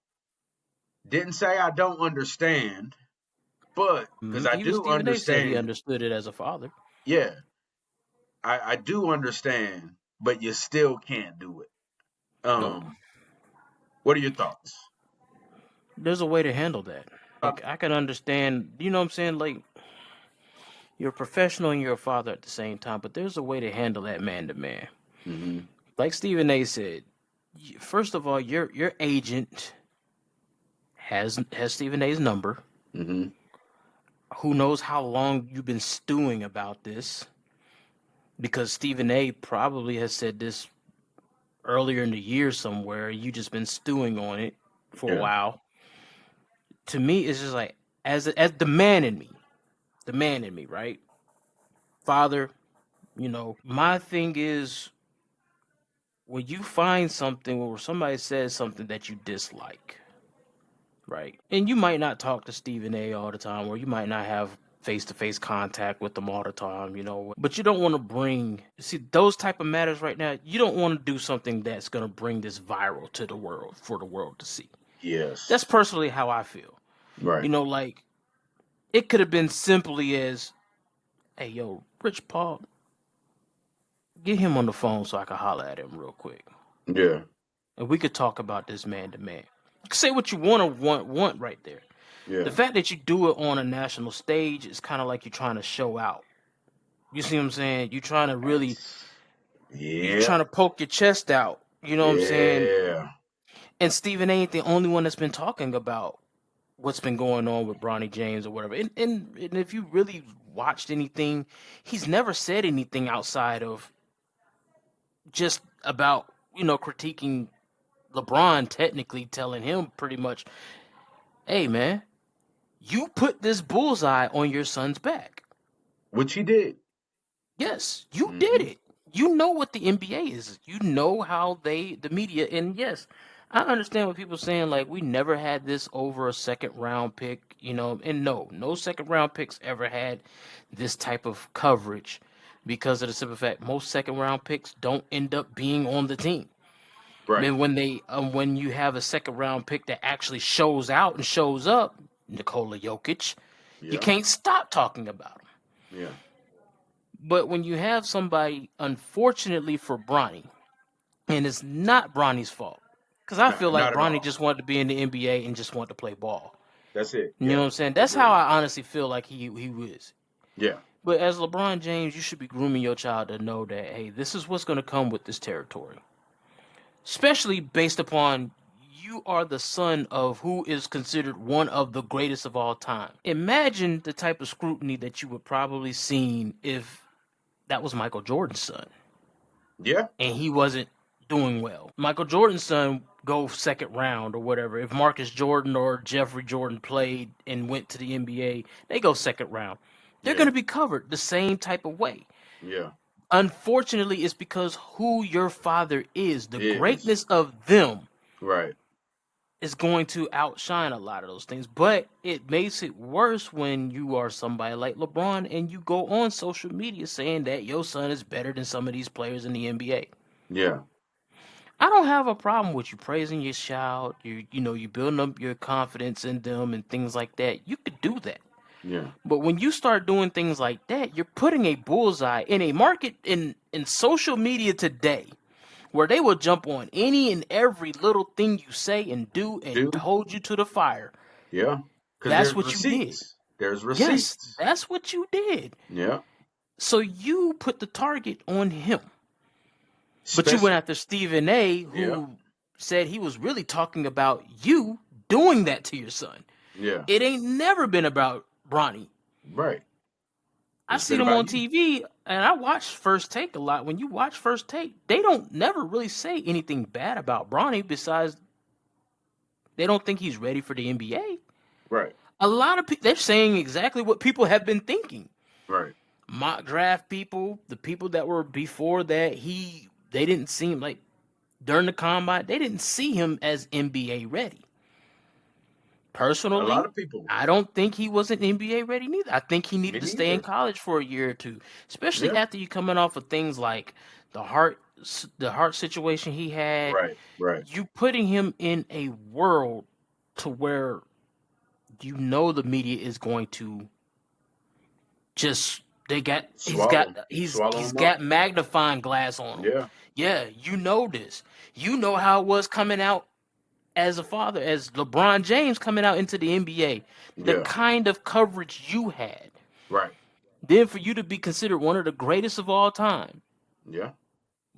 Didn't say I don't understand, but because I Even do Stephen A. said he understand, understood it as a father. yeah, I do understand, but you still can't do it. Nope. What are your thoughts? There's a way to handle that. Like I can understand, you know what I'm saying? Like you're a professional and you're a father at the same time, but there's a way to handle that man to man. Mm-hmm. Like Stephen A. said, first of all, your agent has Stephen A.'s number. Mm-hmm. Who knows how long you've been stewing about this? Because Stephen A. probably has said this earlier in the year somewhere. You just been stewing on it for a Yeah. while. To me, it's just like as the man in me, right? Father, my thing is when you find something or somebody says something that you dislike, right? And you might not talk to Stephen A all the time, or you might not have face to face contact with them all the time, but you don't want to see those type of matters right now. You don't want to do something that's going to bring this viral to the world for the world to see. That's Yes. personally how I feel. Right. Like it could have been simply as, hey, yo, Rich Paul, get him on the phone so I can holler at him real quick. Yeah. And we could talk about this man to man. You can say what you want to want right there. The Yeah. fact that you do it on a national stage is kind of like you're trying to show out. You see what I'm saying? You're Yeah. trying to poke your chest out. You know what I'm saying? Yeah. And Stephen ain't the only one that's been talking about what's been going on with Bronny James or whatever. And if you really watched anything, he's never said anything outside of just about, critiquing LeBron, technically telling him pretty much, hey man, you put this bullseye on your son's back. Which he did. Yes, you did Mm-hmm. it. You know what the NBA is. You know how the media, and yes, I understand what people saying, like, we never had this over a second round pick, and no second round picks ever had this type of coverage because of the simple fact most second round picks don't end up being on the team. Right. And when you have a second round pick that actually shows out and shows up, Nikola Jokic, you Yeah. can't stop talking about him. Yeah. But when you have somebody, unfortunately for Bronny, and it's not Bronny's fault, because I feel like Not at Bronny all. just wanted to be in the NBA and just wanted to play ball. That's it. You know Yeah. what I'm saying? That's how Agreed. I honestly feel like he was. Yeah. But as LeBron James, you should be grooming your child to know that, hey, this is what's going to come with this territory. Especially based upon you are the son of who is considered one of the greatest of all time. Imagine the type of scrutiny that you would probably seen if that was Michael Jordan's son Yeah. and he wasn't doing well. Michael Jordan's son go second round or whatever. If Marcus Jordan or Jeffrey Jordan played and went to the NBA, they go second round. They're going Yeah. to be covered the same type of way. Yeah. Unfortunately, it's because who your father is, the Is greatness of them right. is going to outshine a lot of those things. But it makes it worse when you are somebody like LeBron and you go on social media saying that your son is better than some of these players in the NBA. Yeah. I don't have a problem with you praising your child. You building up your confidence in them and things like that. You could do that. Yeah. But when you start doing things like that, you're putting a bullseye in a market in social media today where they will jump on any and every little thing you say and do and Do. hold you to the fire. Yeah. Because That's there's what you did. receipts. There's Yes, receipts. that's what you did. Yeah. So you put the target on him. But you went Especially. after Stephen A, Yeah. who said he was really talking about you doing that to your son. Yeah. It ain't never been about Bronny. Right. I It's see been them about on you. TV, and I watch First Take a lot. When you watch First Take, they don't never really say anything bad about Bronny besides they don't think he's ready for the NBA. Right. A lot of people they're saying exactly what people have been thinking. Right. Mock draft people, the people that were before that, they didn't seem like during the combine, they didn't see him as NBA ready. A lot Personally, of people. I don't think he wasn't NBA ready neither. I think he Me needed to stay in neither. college for a year or two, especially Yeah. after you coming off of things like the heart the heart situation he had. Right. Right. You putting him in a world to where the media is going to just they got Swallow. Swallow he's them up. got magnifying glass on him. Yeah. Yeah, you know this. You know how it was coming out as a father, as LeBron James coming out into the NBA, the Yeah. kind of coverage you had. Right. Then for you to be considered one of the greatest of all time, Yeah.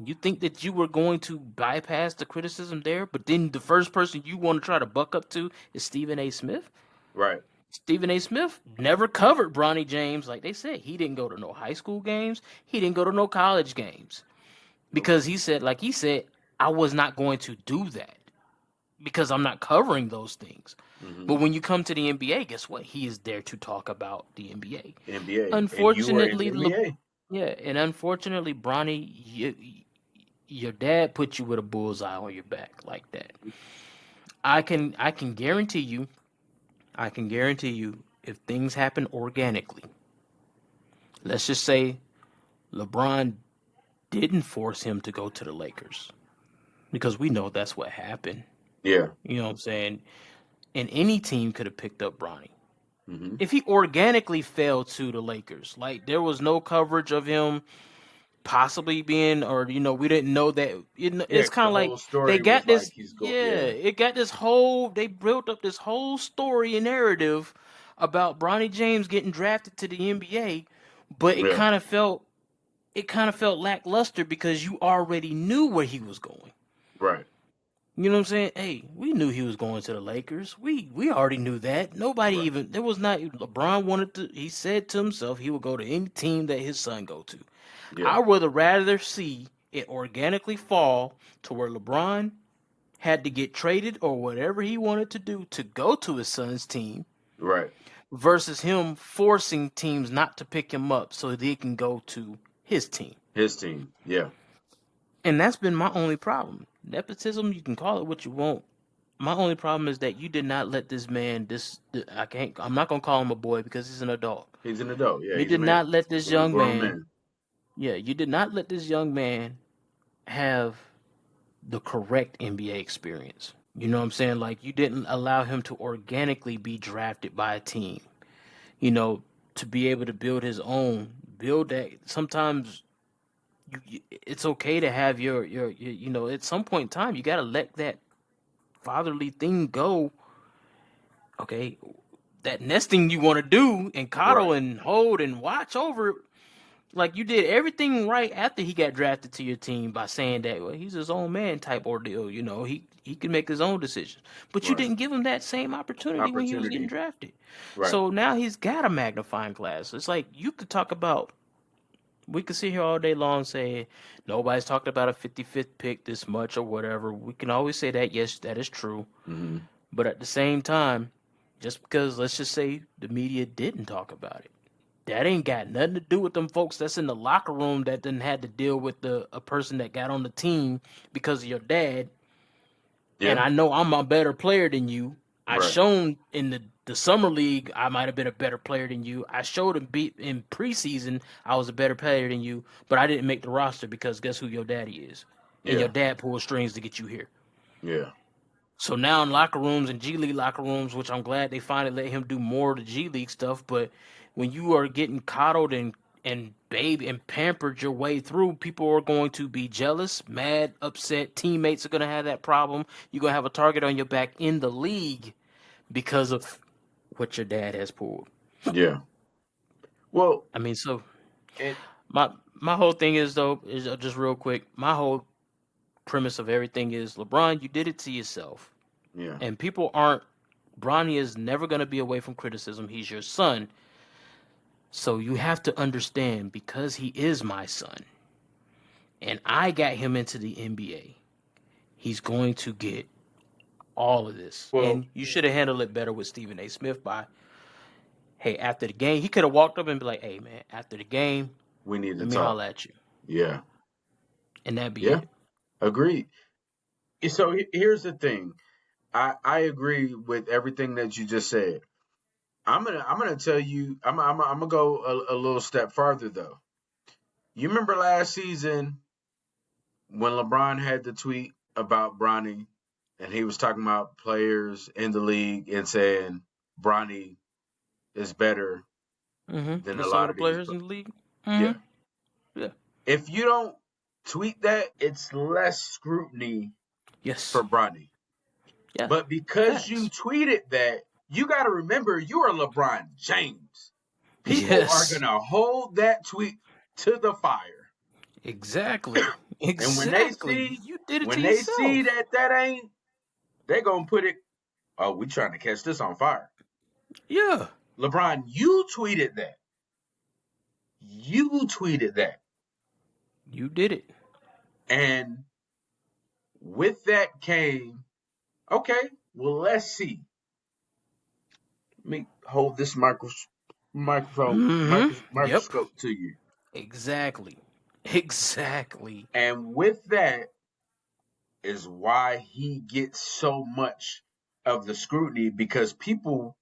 you think that you were going to bypass the criticism there, but then the first person you want to try to buck up to is Stephen A. Smith? Right. Stephen A. Smith never covered Bronny James. Like they said, he didn't go to no high school games. He didn't go to no college games. Nope. Because he said, I was not going to do that because I'm not covering those things. Hmm. But when you come to the NBA, guess what? He is there to talk about the NBA. NBA. And you were in the Unfortunately, NBA. unfortunately, Bronny, your dad put you with a bullseye on your back like that. I can guarantee you, if things happen organically, let's just say LeBron didn't force him to go to the Lakers because we know that's what happened. Yeah. You know what I'm saying? And any team could have picked up Bronny. Hmm. If he organically fell to the Lakers, like there was no coverage of him possibly being, or we didn't know that. Yeah. It's 'Cause kind the of like whole they story was got like this. he's go. Yeah, Yeah. it got this whole. They built up this whole story and narrative about Bronny James getting drafted to the NBA, but it Yeah. kind of felt lackluster because you already knew where he was going. Right. You know what I'm saying? Hey, we knew he was going to the Lakers. We already knew that. Nobody Right. even there was not LeBron wanted to he said to himself he would go to any team that his son go to. Yeah. I would rather see it organically fall to where LeBron had to get traded or whatever he wanted to do to go to his son's team Right. versus him forcing teams not to pick him up so they can go to his team. His team. Yeah. And that's been my only problem. Nepotism, you can call it what you want. My only problem is that you did not let this man. I'm not gonna call him a boy because he's an adult. He's an adult. Yeah. You He's a did man. not let He's this a young grown man. man. Yeah, you did not let this young man have the correct NBA experience. You know what I'm saying? Like you didn't allow him to organically be drafted by a team. You know, to be able to build his own. Build that. Sometimes it's okay to have your. At some point in time, you got to let that fatherly thing go. Okay, that nesting you want to do and coddle Right. and hold and watch over, like you did everything right after he got drafted to your team by saying that well, he's his own man type ordeal. He can make his own decisions, but you Right. didn't give him that same opportunity when he was getting Opportunity. drafted. Right. So now he's got a magnifying glass. It's like you could talk about. We could sit here all day long saying nobody's talked about a 55th pick this much or whatever. We can always say that yes, that is true. Hmm. But at the same time, just because let's just say the media didn't talk about it, that ain't got nothing to do with them folks that's in the locker room that didn't had to deal with a person that got on the team because of your dad. And Yeah. I know I'm a better player than you. I Right. shown in the summer league I might have been a better player than you. I showed in preseason I was a better player than you, but I didn't make the roster because guess who your daddy is? and your Yeah. dad pulled strings to get you here. Yeah. So now in locker rooms and G League locker rooms, which I'm glad they finally let him do more of the G League stuff, but when you are getting coddled and baby and pampered your way through, people are going to be jealous, mad, upset. Teammates are going to have that problem. You're going to have a target on your back in the league because of what your dad has pulled. Yeah. Well, I mean, so it. my whole thing is though is just real quick. My whole premise of everything is LeBron, you did it to yourself, Yeah. and people aren't. Bronny is never going to be away from criticism. He's your son. So you have to understand because he is my son and I got him into the NBA, he's going to get all of this. Well, And you should have handled it better with Stephen A. Smith by, hey, after the game, he could have walked up and be like, hey, man, after the game, we need to let me talk. holler at you. Yeah. And that'd be Yeah. it. Agreed. So here's the thing. I agree with everything that you just said. I'm gonna tell you. I'm gonna go a little step farther though. You remember last season when LeBron had the tweet about Bronny, and he was talking about players in the league and saying Bronny is better than With a some of lot the of these. players in the league. Yeah. Yeah. If you don't tweet that, it's less scrutiny Yes. for Bronny. Yeah. But because you Facts. tweeted that, you got to remember you are LeBron James. People are Yes. going to hold that tweet to the fire. Exactly. And when they Exactly. see You did it to when they see yourself. that ain't, they're going to put it, oh, we trying to catch this on fire. Yeah. LeBron, you tweeted that. You tweeted that. You did it. And with that came, okay, well, let's see. Let me hold this Yep. microscope to you. Exactly. Exactly. And with that is why he gets so much of the scrutiny because people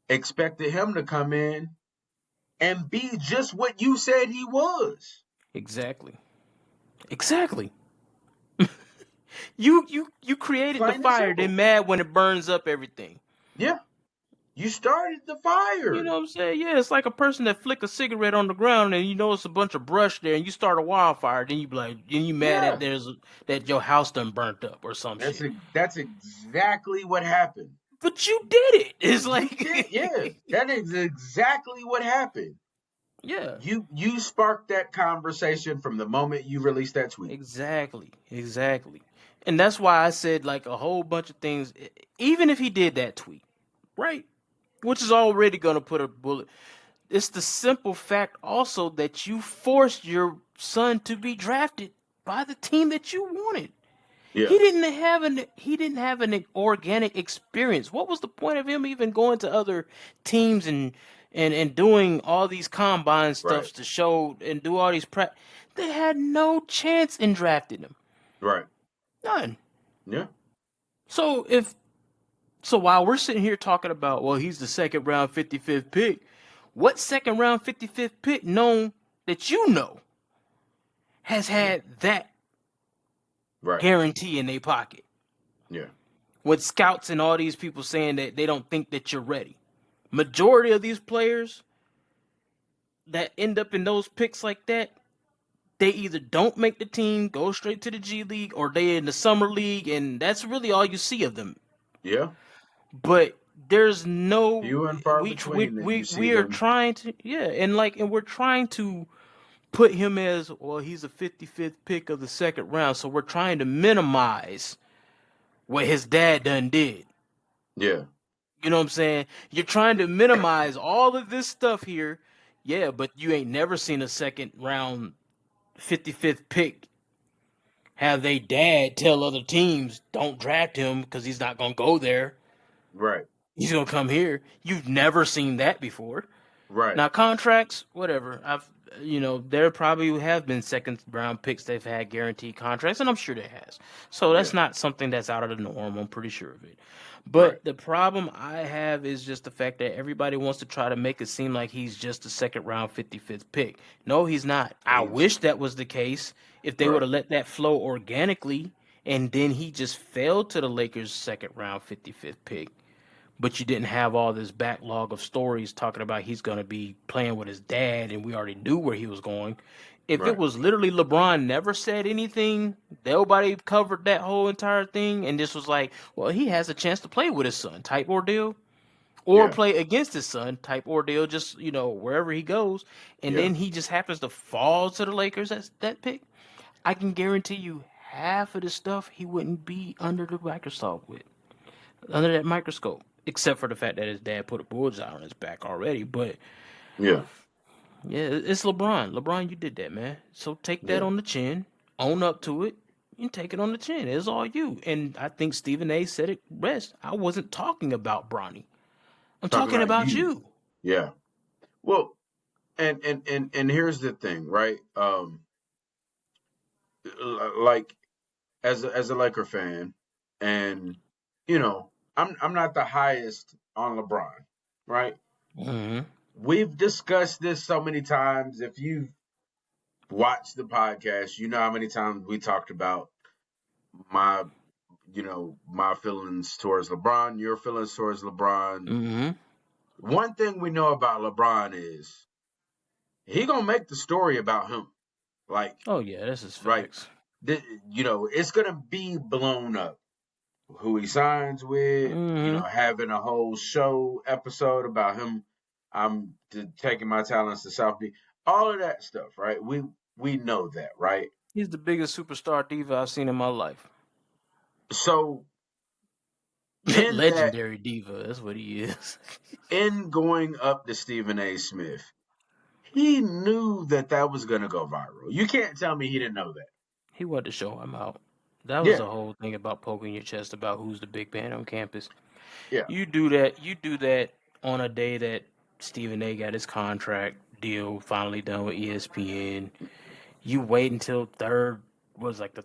expected him to come in and be just what you said he was. Exactly. Exactly. You created the Plain and fire, then simple. mad when it burns up everything. Yeah. You started the You fire. know what I'm saying? Yeah, it's like a person that flick a cigarette on the ground and you know it's a bunch of brush there and you start a wildfire, then you be like, then you mad Yeah. that your house done burnt up or some That's shit. that's exactly what happened. But you did it. It's You did, yeah. like That is exactly what happened. yeah. You sparked that conversation from the moment you released that tweet. Exactly. Exactly. And that's why I said like a whole bunch of things even if he did that tweet, right? Which is already going to put a bullet. It's the simple fact also that you forced your son to be drafted by the team that you wanted. Yeah. He didn't have an organic experience. What was the point of him even going to other teams and doing all these combine Right. stuffs to show and do all these prep? They had no chance in drafting him. Right. None. Yeah. So while we're sitting here talking about, well, he's the second round 55th pick, what second round 55th pick known that you know has had that Right. guarantee in their pocket? Yeah. With scouts and all these people saying that they don't think that you're ready. Majority of these players that end up in those picks like that, they either don't make the team, go straight to the G League, or they in the summer league, and that's really all you see of them. Yeah. But there's no Few and far between that you see we are them. trying to and we're trying to put him as, well, he's a 55th pick of the second round, so we're trying to minimize what his dad done did. Yeah. You know what I'm saying? You're trying to minimize all of this stuff here. Yeah, but you ain't never seen a second round 55th pick have they dad tell other teams don't draft him because he's not gonna go there. Right. He's gonna come here. You've never seen that before. Right. Now contracts, whatever. there probably have been second round picks they've had guaranteed contracts, and I'm sure there has. So that's Yeah. not something that's out of the norm. I'm pretty sure of it. Right. But the problem I have is just the fact that everybody wants to try to make it seem like he's just a second round 55th pick. No, he's not. I He's wish that was the case. If they would right. have let that flow organically, and then he just fell to the Lakers' second round 55th pick, but you didn't have all this backlog of stories talking about he's going to be playing with his dad and we already knew where he was going. If it Right. was literally LeBron never said anything, nobody covered that whole entire thing, and this was like, well, he has a chance to play with his son type ordeal or Yeah. play against his son type ordeal, just, wherever he goes, and Yeah. then he just happens to fall to the Lakers as that pick. I can guarantee you half of the stuff he wouldn't be under that microscope, except for the fact that his dad put a bullseye on his back already. But Yeah. yeah, it's LeBron. LeBron, you did that, man. So take that Yeah. on the chin, own up to it, and take it on the chin. It's all you. And I think Stephen A. said it best. I wasn't talking about Bronny. I'm Talking talking about about you. you. Yeah. Well, and here's the thing, right? Like as a Laker fan, and I'm not the highest on LeBron, right? Hmm. We've discussed this so many times. If you've watched the podcast, you know how many times we talked about my my feelings towards LeBron, your feelings towards LeBron. Hmm. One thing we know about LeBron is he gonna make the story about him. Like, Oh yeah, this is right, facts. it's gonna be blown up. Who he signs with, Hmm. having a whole show episode about him. Taking my talents to South Beach. All of that stuff, right? We know that, right? He's the biggest superstar diva I've seen in my life. So in that, Legendary diva. That's what he is. in going up to Stephen A. Smith, he knew that was gonna go viral. You can't tell me he didn't know that. He wanted to show him out. That was Yeah, the whole thing about poking your chest about who's the big man on campus. yeah, You do that. You do that on a day that Stephen A. got his contract deal finally done with ESPN. You wait until the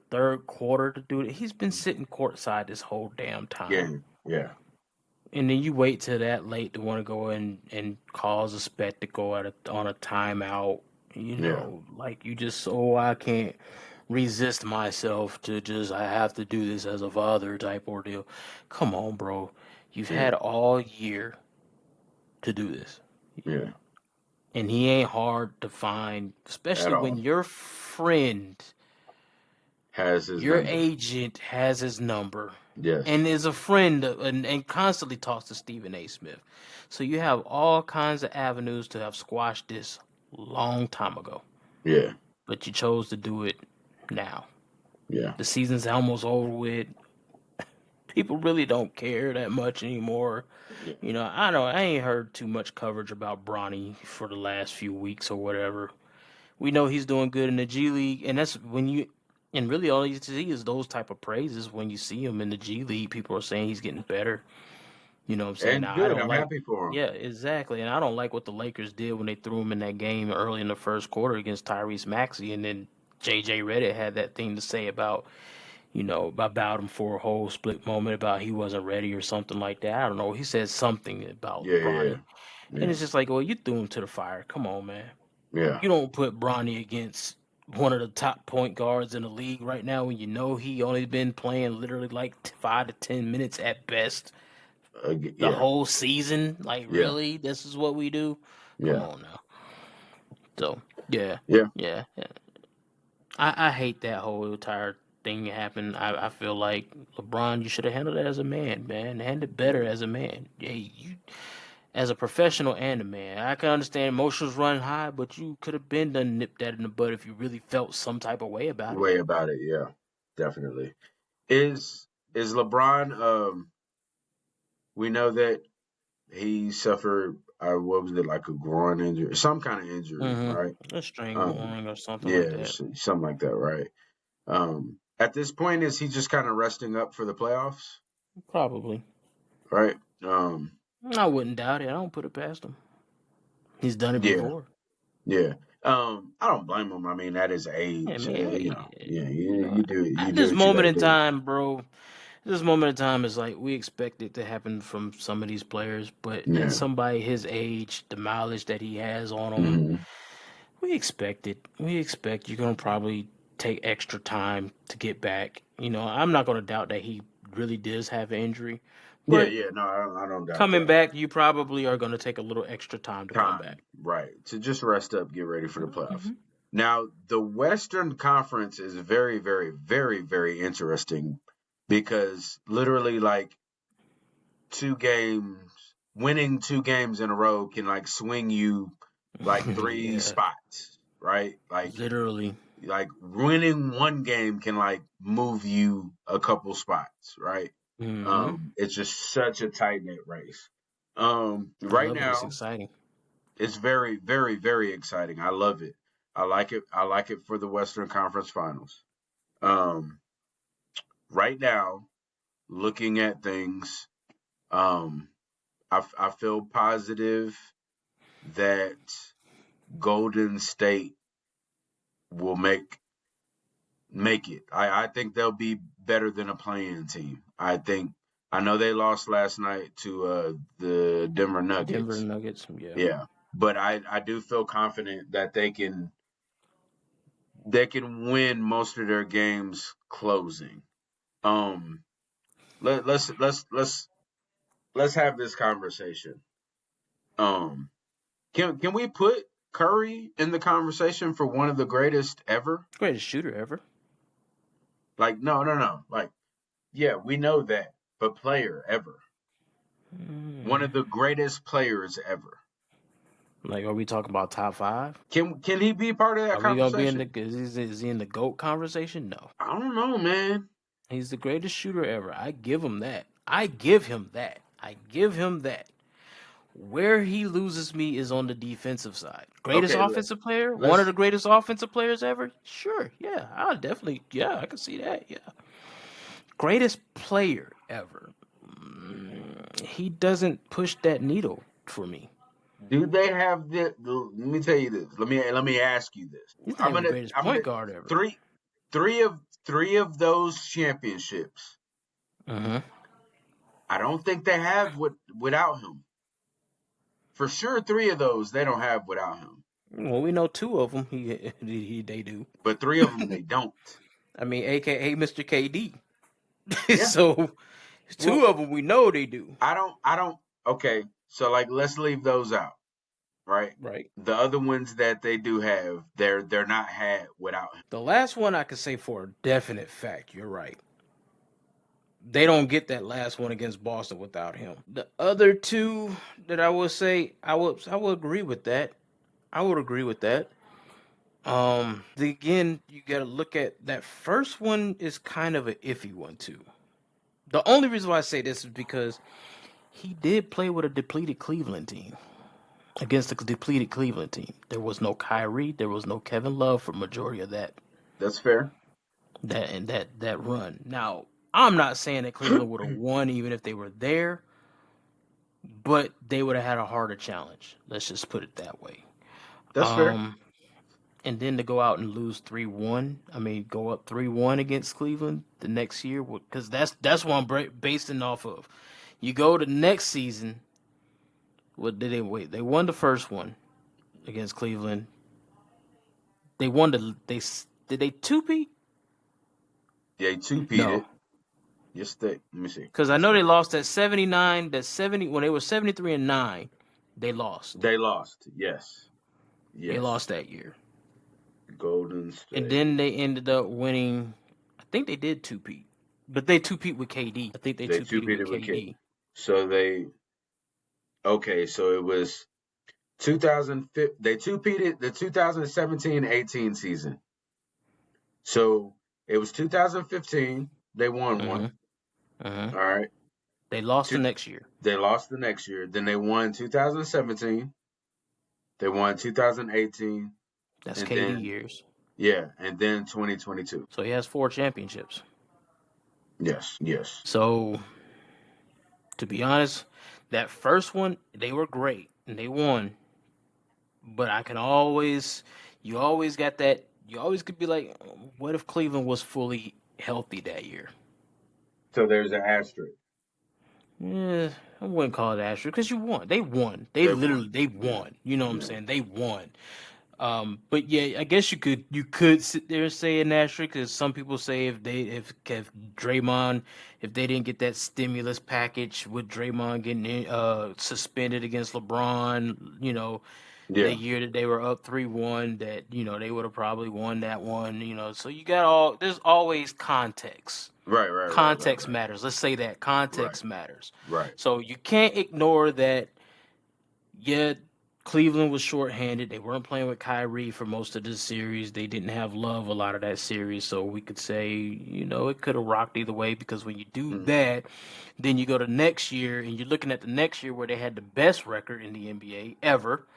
third quarter to do it. He's been sitting courtside this whole damn time. game, yeah, And then you wait till that late to want to go in and cause a spectacle on a timeout. yeah, Like you just, oh, I can't resist myself to just, I have to do this as a father type ordeal. Come on, bro. You've yeah, had all year to do this. yeah, And he ain't hard to find, at especially when all. your friend, Has his your number. agent has his number Yes, and is a friend and constantly talks to Stephen A. Smith. So you have all kinds of avenues to have squashed this long time ago. yeah, But you chose to do it now. yeah, The season's almost over with. People really don't care that much anymore. yeah, I ain't heard too much coverage about Bronny for the last few weeks or whatever. We know he's doing good in the G League, and that's when and really all you see is those type of praises when you see him in the G League. People are saying he's getting better. You know what I'm saying? and Now, I good. don't I'm like, happy for him. yeah, exactly. And I don't like what the Lakers did when they threw him in that game early in the first quarter against Tyrese Maxey. And then JJ Redditt had that thing to say about him for a whole split moment about he wasn't ready or something like that. I don't know. He said something about Yeah, yeah, Bronny. And yeah, it's just like, well, you threw him to the fire. Come on, man. yeah. You don't put Bronny against one of the top point guards in the league right now when you know he only been playing literally like 5 to 10 minutes at best the Yeah, whole season. Like, yeah, really? This is what we do? Come yeah, on now. So, yeah, yeah, yeah. I hate that whole entire thing happened. I feel like LeBron, you should have handled it as a man, man. Handle it better as a man. Yeah, you as a professional and a man. I can understand emotions running high, but you could have been done nipped that in the bud if you really felt some type of way about it. way about it. Yeah, definitely. Is LeBron? We know that he suffered. What was it, like a groin injury, some kind of injury, right? A string Um, going or something like yeah, that. something like that, right? At this point, is he just kind of resting up for the playoffs, Probably. right? I wouldn't doubt it. I don't put it past him. He's done it Yeah, before. yeah. I don't blame him. I mean, at his I age, mean, hey, you at do this what you got moment to in do. time, bro, this moment in time is like we expect it to happen from some of these players, but at Yeah. somebody his age, the mileage that he has on him, Hmm. we expect it. We expect you're gonna probably take extra time to get back. I'm not gonna doubt that he really does have an injury, Yeah, but yeah. No, I don't doubt coming that. back, you probably are gonna take a little extra time to come Time, back. right? To just rest up, get ready for the playoffs. Hmm. Now, the Western Conference is very, very, very, very interesting because literally, like, two games, winning two games in a row can like swing you like three Yeah, spots, right? literally. Like winning one game can like move you a couple spots, right? Hmm. It's just such a tight knit race. I Right love it. It's now, exciting. it's very, very, very exciting. I love it. I like it. I like it for the Western Conference Finals. Um, right now, looking at things, um, I feel positive that Golden State will make it. I think they'll be better than a playing team. I know they lost last night to the Denver Denver Nuggets. Nuggets. Yeah. Yeah. But I do feel confident that they can win most of their games closing. Um let, let's have this conversation. Um can we put Curry in the conversation for one of the greatest ever? Greatest shooter ever. Like no, no, no. Like yeah, we know that, but player ever. One Mm. of the greatest players ever. Like, are we talking about top five? Can he be part of that Are we gonna be in conversation? the? Is he in the GOAT conversation? No. I don't know, man. He's the greatest shooter ever. I give him that. I give him that. I give him that. Where he loses me is on the defensive side. Greatest Okay, offensive player? One of let's the greatest offensive players ever? Sure. Yeah. I'll definitely. Yeah, I can see that. Yeah. Greatest player ever. He doesn't push that needle for me. do they have let me tell you this. Let me ask you this. He's not I'm even the gonna greatest I'm gonna point guard ever. three three of those championships. Hmm. I don't think they have without him. For sure, three of those they don't have without him. Well, we know two of them. They do. But three of them they don't. I mean, AKA Mr. KD. Yeah. So two Well, of them we know they do. I don't. Okay, so like let's leave those out, right? Right. The other ones that they do have, they're not had without him. The last one I can say for a definite fact, you're right. They don't get that last one against Boston without him. The other two that I would say, I would agree with that. I would agree with that. Again, you got to look at that first one is kind of an iffy one too. The only reason why I say this is because he did play with a depleted Cleveland team. Against the depleted Cleveland team, there was no Kyrie, there was no Kevin Love for majority of That's fair. that run. Now, I'm not saying that Cleveland would have won even if they were there, but they would have had a harder challenge. Let's just put it that way. That's fair. Um, and then to go out and lose 3-1. I mean, go up 3-1 against Cleveland the next year, because that's what I'm basing off of. You go to next season. What did they wait? They won the first one against Cleveland. They won did they two-peat? Yeah, two No, peated. Just let me see. because I Let's know see. they lost at 79. That 70 when they were 73-9, they lost. They lost. Yes. They Yes. lost that year, Golden and State. then they ended up winning. I think they did two-peat, but they two-peat with KD. I think they They two two-peated with peated with K. KD. So they okay. So it was 2005. They two peated the 2017-18 season. So it was 2015. They won Mm-hmm. one. Mm-hmm. All right. They lost the Two, next year. they lost the next year. Then they won 2017. They won 2018, That's and KD then years. yeah, and then 2022. So he has 4 championships. Yes, yes. So to be honest, that first one they were great and they won. But I can always you always got that. You always could be like, what if Cleveland was fully healthy that year? So there's an asterisk. Yeah, I wouldn't call it asterisk because you won. They won. They They literally won. they Yeah. won. You know what I'm Yeah. saying? They won. But yeah, I guess you could sit there and say an asterisk because some people say if Draymond, if they didn't get that stimulus package with Draymond getting suspended against LeBron, the Yeah. year that they were up 3-1, that they would have probably won that one. So you got all there's always context. Right. Right. Right. Right. Context matters. Let's say that Right. context matters. Right. So you can't ignore that. Yeah, Cleveland was shorthanded. They weren't playing with Kyrie for most of the series. They didn't have Love a lot of that series. So we could say, it could have rocked either way because when you do Mm. that, then you go to next year and you're looking at the next year where they had the best record in the NBA ever.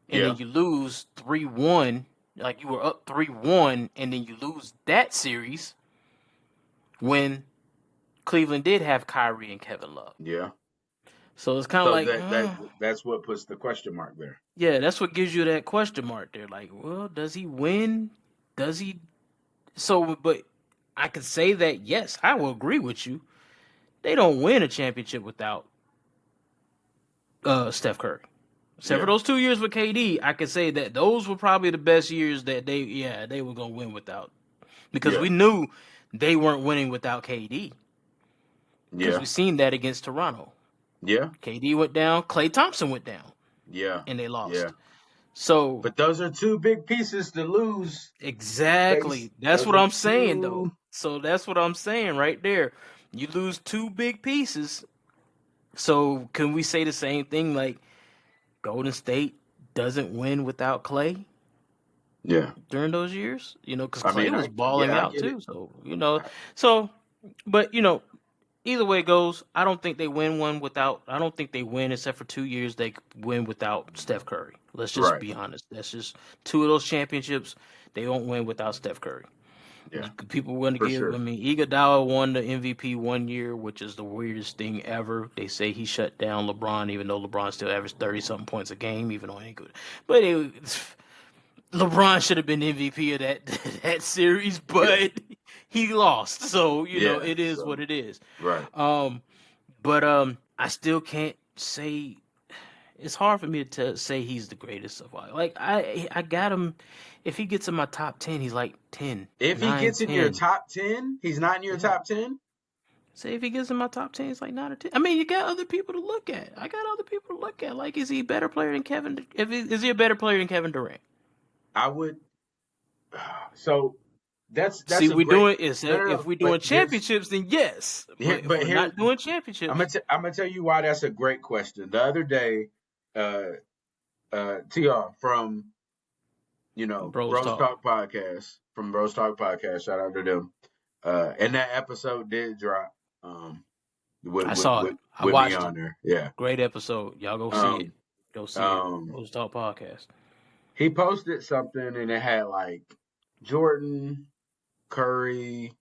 And Yeah. then you lose 3-1. Like you were up 3-1 and then you lose that series when Cleveland did have Kyrie and Kevin Love. Yeah. So it's kind of So like, that's what puts the question mark there. yeah, that's what gives you that question mark there. Like, well, does he win? Does he? So, but I could say that, yes, I will agree with you. They don't win a championship without Steph Curry. Except for Yeah. those 2 years with KD, I could say that those were probably the best years that they were going to win without. Because Yeah. we knew they weren't winning without KD. Because Yeah. we seen that against Toronto. Yeah. KD went down, Klay Thompson went down, Yeah. and they Yeah. lost. So But those are two big pieces to lose. exactly. That's Those what are I'm saying though. two. So that's what I'm saying right there. You lose two big pieces. So can we say the same thing like Golden State doesn't win without Clay Yeah. during those years? Because I Clay mean, was balling I out get it. too. So but either way it goes, I don't think they win one without. I don't think they win except for 2 years. They win without Steph Curry. Let's just Right. be honest. That's just two of those championships. They don't win without Steph Curry. Yeah. People want to For give. I sure. mean, Iguodala won the MVP one year, which is the weirdest thing ever. They say he shut down LeBron, even though LeBron still averaged 30-something points a game, even though he ain't good. But LeBron should have been MVP of that that series, Yeah. but he lost. So Yeah. it is So what it is. right. But I still can't say. It's hard for me to say he's the greatest of all. Like I got him. If he gets in my top 10, he's like 10, If he 9, gets in your 10. top 10, he's not in your Yeah. top 10. Say if he gets in my top 10, he's like 9 or 10. I mean, you got other people to look at. I got other people to look at. Like, is he a better player than Kevin? Is he a better player than Kevin Durant? I would. So See, that's a we great. doing is No, no, if no. we But doing championships, then yes. But if we're here, not doing championships, I'm gonna tell you why that's a great question. The other day, uh, Tr from bros Bros talk. Talk podcast, from Bros Talk podcast. Shout out to them. And that episode did drop. With I with saw it. with, I with me watched on it. there. Yeah. Great episode. Y'all go see it. Um. Go see it. Um. Bros talk podcast. He posted something and it had like Jordan, Curry,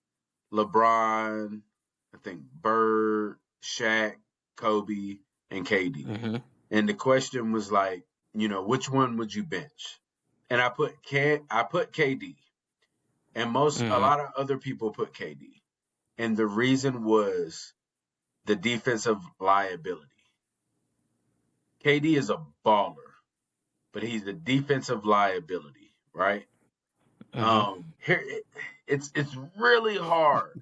LeBron, I think Bird, Shaq, Kobe, and KD. Mm-hmm. And the question was like, which one would you bench? And I put KD, and a Mm-hmm. lot of other people put KD, and the reason was the defensive liability. KD is a baller, but he's a defensive liability, right? Mm-hmm. Here it's really hard.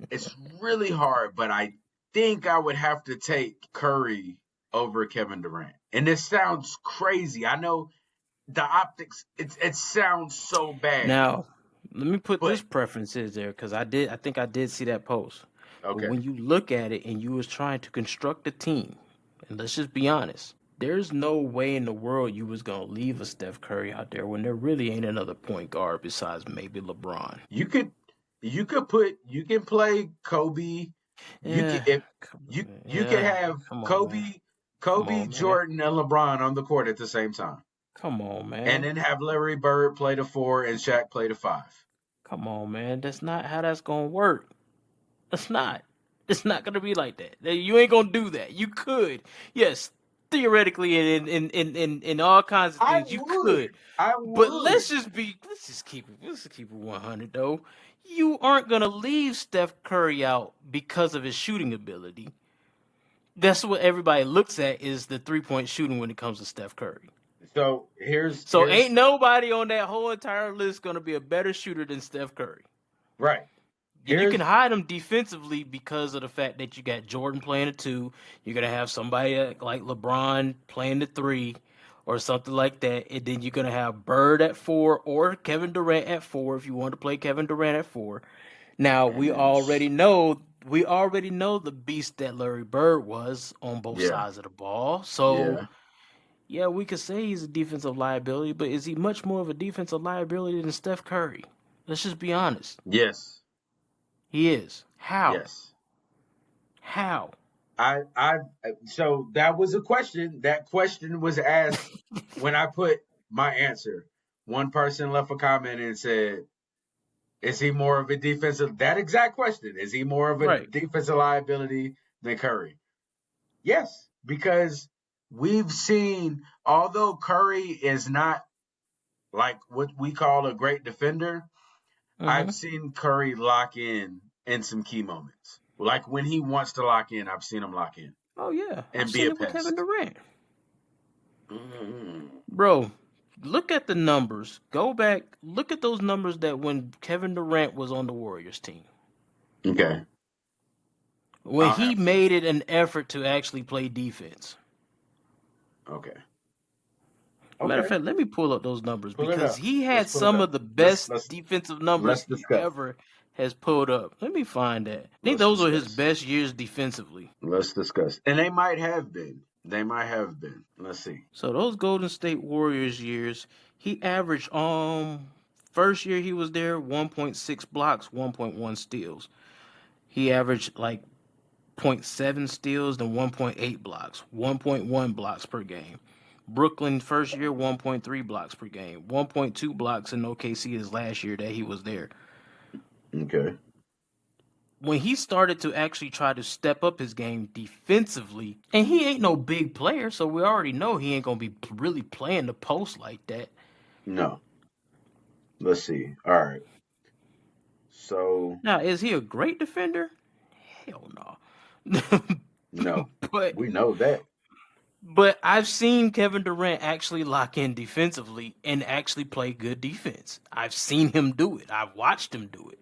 It's really hard, but I think I would have to take Curry over Kevin Durant. And this sounds crazy. I know the optics. It sounds so bad, Now, let me put but this preferences there because I think I did see that post. But okay. when you look at it and you was trying to construct a team, and let's just be honest, there's no way in the world you was gonna leave a Steph Curry out there when there really ain't another point guard besides maybe LeBron. You can play Kobe. You can Yeah, if come, you can yeah, have come on, man. Kobe, Come on, man. Jordan, and LeBron on the court at the same time, Come on, and man. then have Larry Bird play the 4 and Shaq play the 5. Come on, man. That's not how that's gonna work. It's not. It's not gonna be like that. You ain't gonna do that. You could, yes. theoretically in all kinds of I things you would. could. I But would. let's just keep it 100 though. You aren't gonna leave Steph Curry out because of his shooting ability. That's what everybody looks at is the 3-point shooting when it comes to Steph Curry. So here's So ain't nobody on that whole entire list gonna be a better shooter than Steph Curry. right. And you can Here's hide him defensively because of the fact that you got Jordan playing the 2. You're gonna have somebody like LeBron playing the 3, or something like that, and then you're gonna have Bird at 4 or Kevin Durant at 4 if you want to play Kevin Durant at 4. Now and we already know the beast that Larry Bird was on both yeah, sides of the ball. So yeah, yeah, we could say he's a defensive liability, but is he much more of a defensive liability than Steph Curry? Let's just be honest. yes, He is. How? yes. How? I so that was a question. That question was asked when I put my answer. One person left a comment and said, "Is he more of a defensive?" That exact question. Is he more of a Right. defensive liability than Curry? Yes, because we've seen. Although Curry is not like what we call a great defender, I've Mm-hmm. seen Curry lock in some key moments. Like when he wants to lock in, I've seen him lock in Oh yeah, I've and be seen a it with Kevin pest. Durant. Mm. Bro, look at the numbers. Go back, look at those numbers that when Kevin Durant was on the Warriors team. Okay, When I'll he have to. made it an effort to actually play defense. Okay, Matter of okay, fact, let me pull up those numbers pull it because up. he Let's had pull it some up. of the Let's best let's defensive let's numbers he discuss. ever has pulled up. Let me find that. I think Let's those were his discuss. best years defensively. Let's discuss. And they might have been. They might have been. Let's see. So those Golden State Warriors years, he averaged first year he was there 1.6 blocks, 1.1 steals. He averaged like zero point 0.7 steals and 1.8 blocks, 1.1 blocks per game. Brooklyn first year 1.3 blocks per game, 1.2 blocks in OKC his last year that he was there. Okay. When he started to actually try to step up his game defensively, and he ain't no big player, so we already know he ain't gonna be really playing the post like that. No. Let's see. All right. So Now, is he a great defender? Hell no. no. but We know that. but I've seen Kevin Durant actually lock in defensively and actually play good defense. I've seen him do it. I've watched him do it.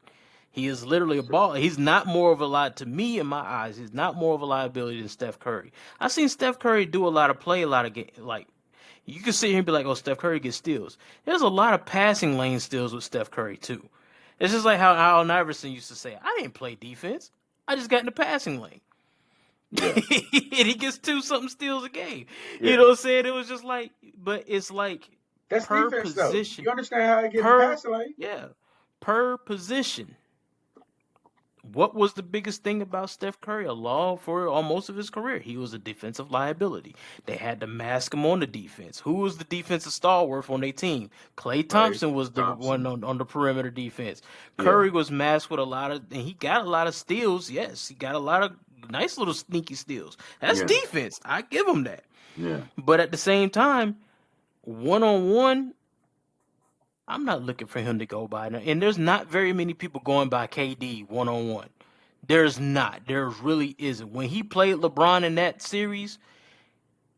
He is literally a So, ball. He's not more of a lot to me in my eyes. He's not more of a liability than Steph Curry. I've seen Steph Curry do a lot of play, a lot of game. Like you can sit here and be like, "Oh, Steph Curry gets steals." There's a lot of passing lane steals with Steph Curry too. It's just like how Allen Iverson used to say, "I didn't play defense. I just got in the passing lane." yeah. And he gets 2 something steals a game. You Yeah. know what I'm saying? It was just like, but it's like That's per defense though. position, You understand how I get in the per passing lane? yeah, per position. What was the biggest thing about Steph Curry along for almost of his career? He was a defensive liability. They had to mask him on the defense. Who was the defensive stalwart on their team? Klay Klay Thompson was the one Thompson. on the perimeter defense. Yeah. Curry was masked with a lot of, and he got a lot of steals. Yes, he got a lot of nice little sneaky steals. That's Yeah. defense. I give him that. Yeah. But at the same time, one on one, I'm not looking for him to go by now. And there's not very many people going by KD one on one. There's not. There really isn't. When he played LeBron in that series,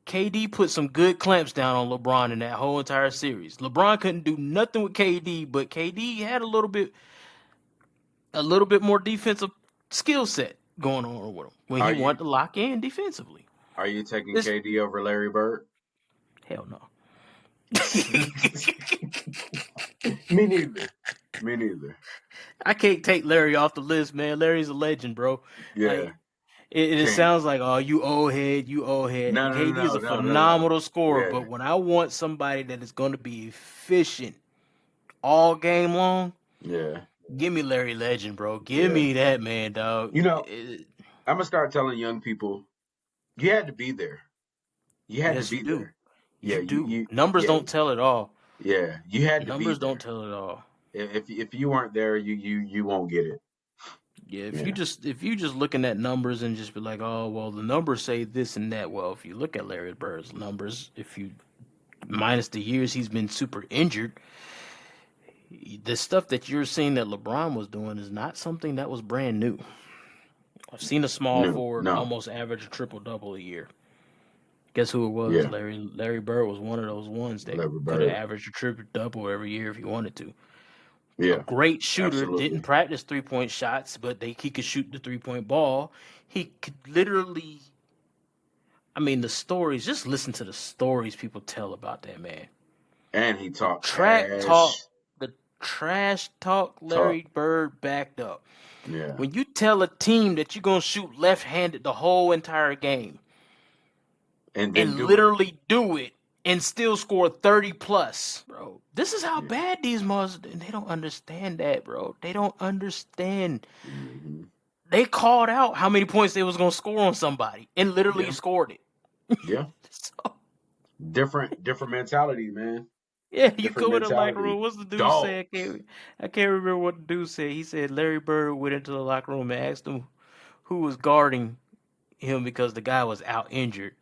KD put some good clamps down on LeBron in that whole entire series. LeBron couldn't do nothing with KD, but KD had a little bit more defensive skill set going on with him when he Are you wanted to lock in defensively. are you taking It's KD over Larry Bird? hell no. Me neither. Me neither. I can't take Larry off the list, man. Larry's a legend, bro. Yeah. Like it Can't. sounds like, oh, you old head, you old head. No, And no, KD is no, a no, no, no. phenomenal scorer, Yeah. but when I want somebody that is going to be efficient all game long, Yeah. give me Larry Legend, bro. Give Yeah. me that man, dog. You know, I'm gonna start telling young people, you had to be there. You had to Yes, you be do. there. Yeah, You you do. you Numbers yeah, don't tell it all. yeah. You had to be Numbers don't there. tell it all. If you weren't there, you won't get it. Yeah, Yeah. if you just looking at numbers and just be like, oh well, the numbers say this and that. Well, if you look at Larry Bird's numbers, if you minus the years he's been super injured, the stuff that you're seeing that LeBron was doing is not something that was brand new. I've seen a small No. forward No. almost average a triple double a year. Guess who it was? Yeah. Larry Bird was one of those ones that Lever could have Bird. averaged a triple double every year if he wanted to. A Yeah. great shooter, didn't Absolutely. practice 3-point shots, but he could shoot the 3-point ball. He could literally, I mean, the stories, just listen to the stories people tell about that man. And he The talked track trash talk, the trash talk talk. Larry Bird backed up. Yeah. When you tell a team that you're going to shoot left handed the whole entire game And then and do it. literally do it and still score 30 plus, bro, this is how Yeah. bad these motherfuckers, and they don't understand that, bro. They don't understand. Mm-hmm. They called out how many points they was going to score on somebody and literally Yeah. scored it. Yeah. So, Different mentality, man. yeah, you Different go in the locker room. mentality. What's the dude say? Dogs. I can't remember what the dude said. He said Larry Bird went into the locker room and asked him who was guarding him because the guy was out injured,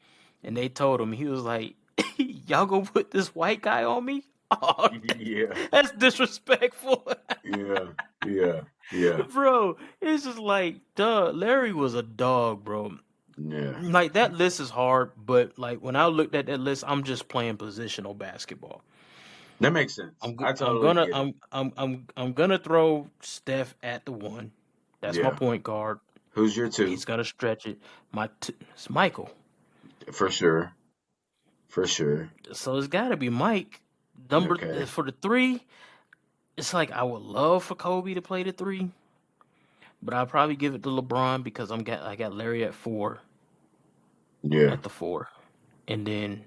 and they told him, he was like, "Y'all gonna put this white guy on me? Oh, Yeah. that's disrespectful." Yeah. Yeah. Yeah. Bro, it's just like, duh. Larry was a dog, bro. Yeah. Like, that list is hard, but like when I looked at that list, I'm just playing positional basketball. That makes sense. I I'm totally gonna get it. I'm gonna throw Steph at the one. That's my Yeah. point guard. Who's your He's two? gonna stretch it. It's Michael. For sure. For sure. So it's got to be Mike. Number Okay. for the three, it's like I would love for Kobe to play the three, but I'll probably give it to LeBron because I got Larry at Yeah. the four, and then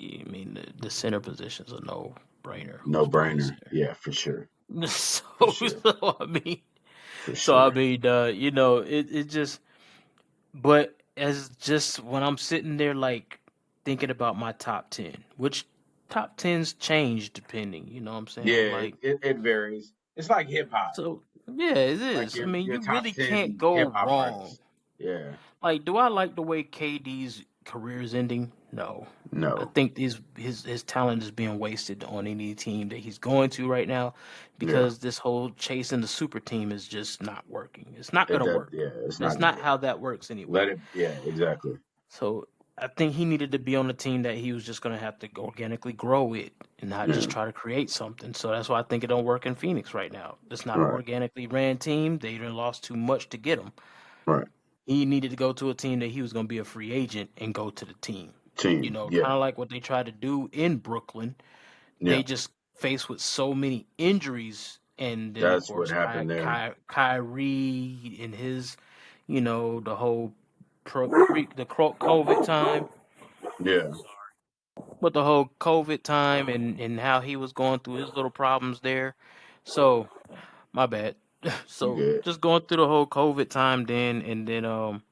I mean the center position's a no brainer. No Who's playing brainer. center? Yeah, for sure. So, For sure. so I mean, For so I sure. mean, you know, it just, but as just when I'm sitting there like thinking about my top 10, which top 10s change depending, you know what I'm saying? Yeah, Like, it varies. It's like hip hop. so yeah, it Like is. I mean, your you top really can't 10 hip go hop wrong. artists. Yeah. Like, do I like the way KD's career is ending? No. I No. think his talent is being wasted on any team that he's going to right now Yeah. because this whole chasing the super team is just not working. It's not It gonna does, work. yeah, it's That's not gonna not work. how that works anyway. Let it, yeah, exactly. So I think he needed to be on a team that he was just gonna have to organically grow it and not just Yeah. try to create something. So that's why I think it don't work in Phoenix right now. It's not an Right. organically ran team. They done lost too much to get him. Right. He needed to go to a team that he was gonna be a free agent and go to the team. You Team. know, Yeah. kind of like what they tried to do in Brooklyn. They Yeah. just faced with so many injuries, and then of That's what course happened there. Kyrie and his, you know, the whole COVID time, Yeah. with the whole COVID time and how he was going through his little problems there. So my bad. You So good. just going through the whole COVID time then, and then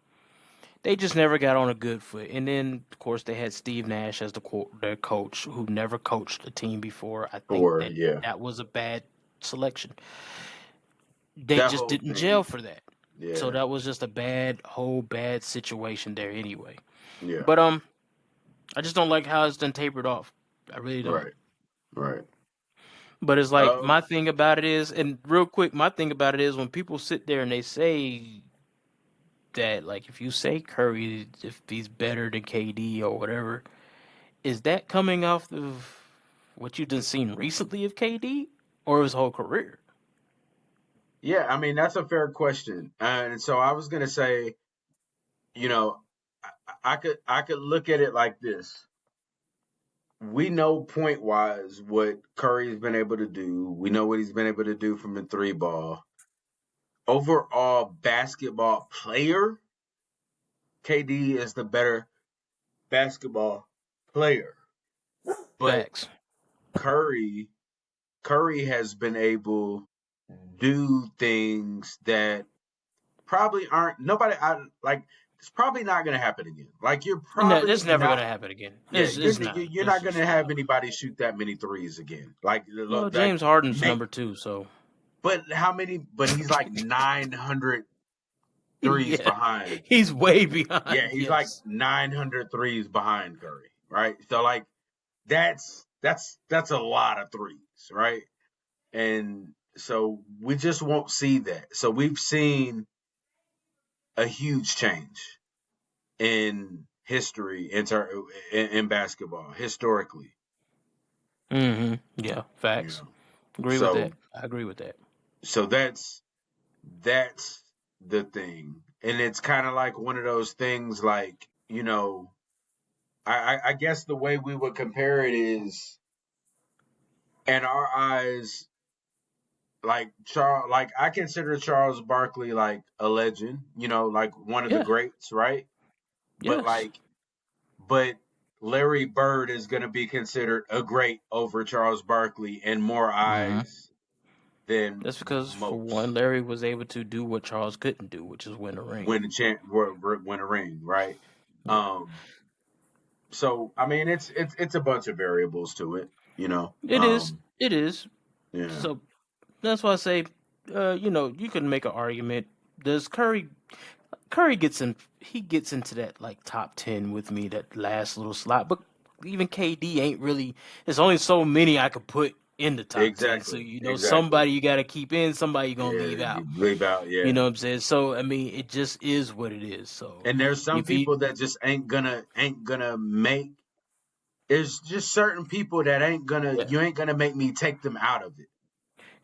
they just never got on a good foot. And then, of course, they had Steve Nash as their coach, who never coached a team before. I think Or yeah. that was a bad selection. They That just whole didn't gel thing. for that. So Yeah. that was just a bad situation there anyway. Yeah. But I just don't like how it's done tapered off. I really don't. Right. Right. But it's like, Um my thing about it is, and real quick, my thing about it is when people sit there and they say that, like, if you say Curry, if he's better than KD or whatever, is that coming off of what you've been seen recently of KD or his whole career? yeah, I mean that's a fair question. And so I was gonna say, you know, I could look at it like this. We know point wise what Curry's been able to do. We know what he's been able to do from the three ball. Overall basketball player, KD is the better basketball player. But Facts. Curry has been able to do things that probably aren't nobody I like it's probably not going to happen again. Like you're No, probably that's never not gonna happen again. yeah, It's not. you're It's not going just to have not. anybody shoot that many threes again. Like Well, James Harden's make number two, so But how many? But he's like 900 threes Yeah, behind. he's way Yeah, behind. he's like Yes. 900 threes behind Curry, right? So like that's a lot of threes, right? And so we just won't see that. So we've seen a huge change in history in basketball historically, Yeah, you facts. know. Agree with that. So I agree with that. so that's the thing. And it's kind of like one of those things like, I guess the way we would compare it is in our eyes, like I consider Charles Barkley like a legend, like one of the Yeah. greats, right? But Yes. like but Larry Bird is going to be considered a great over Charles Barkley in more hmm eyes than That's because for one, most. Larry was able to do what Charles couldn't do, which is win a ring. Win a ring, right? Yeah. Um, so I mean, it's a bunch of variables to it, you know. It is. It is. Yeah, So that's why I say, you can make an argument. Does Curry gets in? He gets into that like top 10 with me, that last little slot. But even KD ain't really. There's only so many I could put in the top 10. So exactly. somebody you got to keep in, somebody you gonna Yeah, leave out. you leave out. You Yeah, know what I'm saying? So I mean, it just is what it is. So and there's some if he, people that just ain't gonna make. There's just certain people that yeah, you ain't gonna make me take them out of it.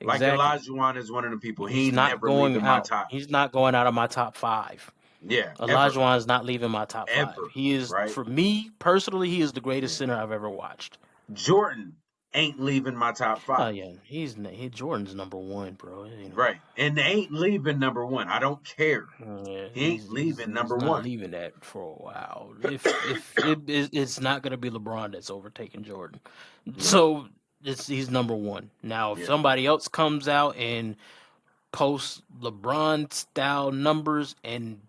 Like exactly. Olajuwon is one of the people. He He's ain't not never going leaving my out. top. He's not going out of my top five. Yeah, ever, Olajuwon is not leaving my top five. ever, He is, right? for me personally, he is the greatest Yeah. center I've ever watched. Jordan ain't leaving my top Oh five. yeah, Jordan's number one, bro. Right. And they ain't leaving number one. I don't care. Yeah, He ain't leaving he's number not one. leaving that for a while. It's not gonna be LeBron that's overtaking Jordan, Right. so he's number one. Now, if Yeah. somebody else comes out and posts LeBron style numbers and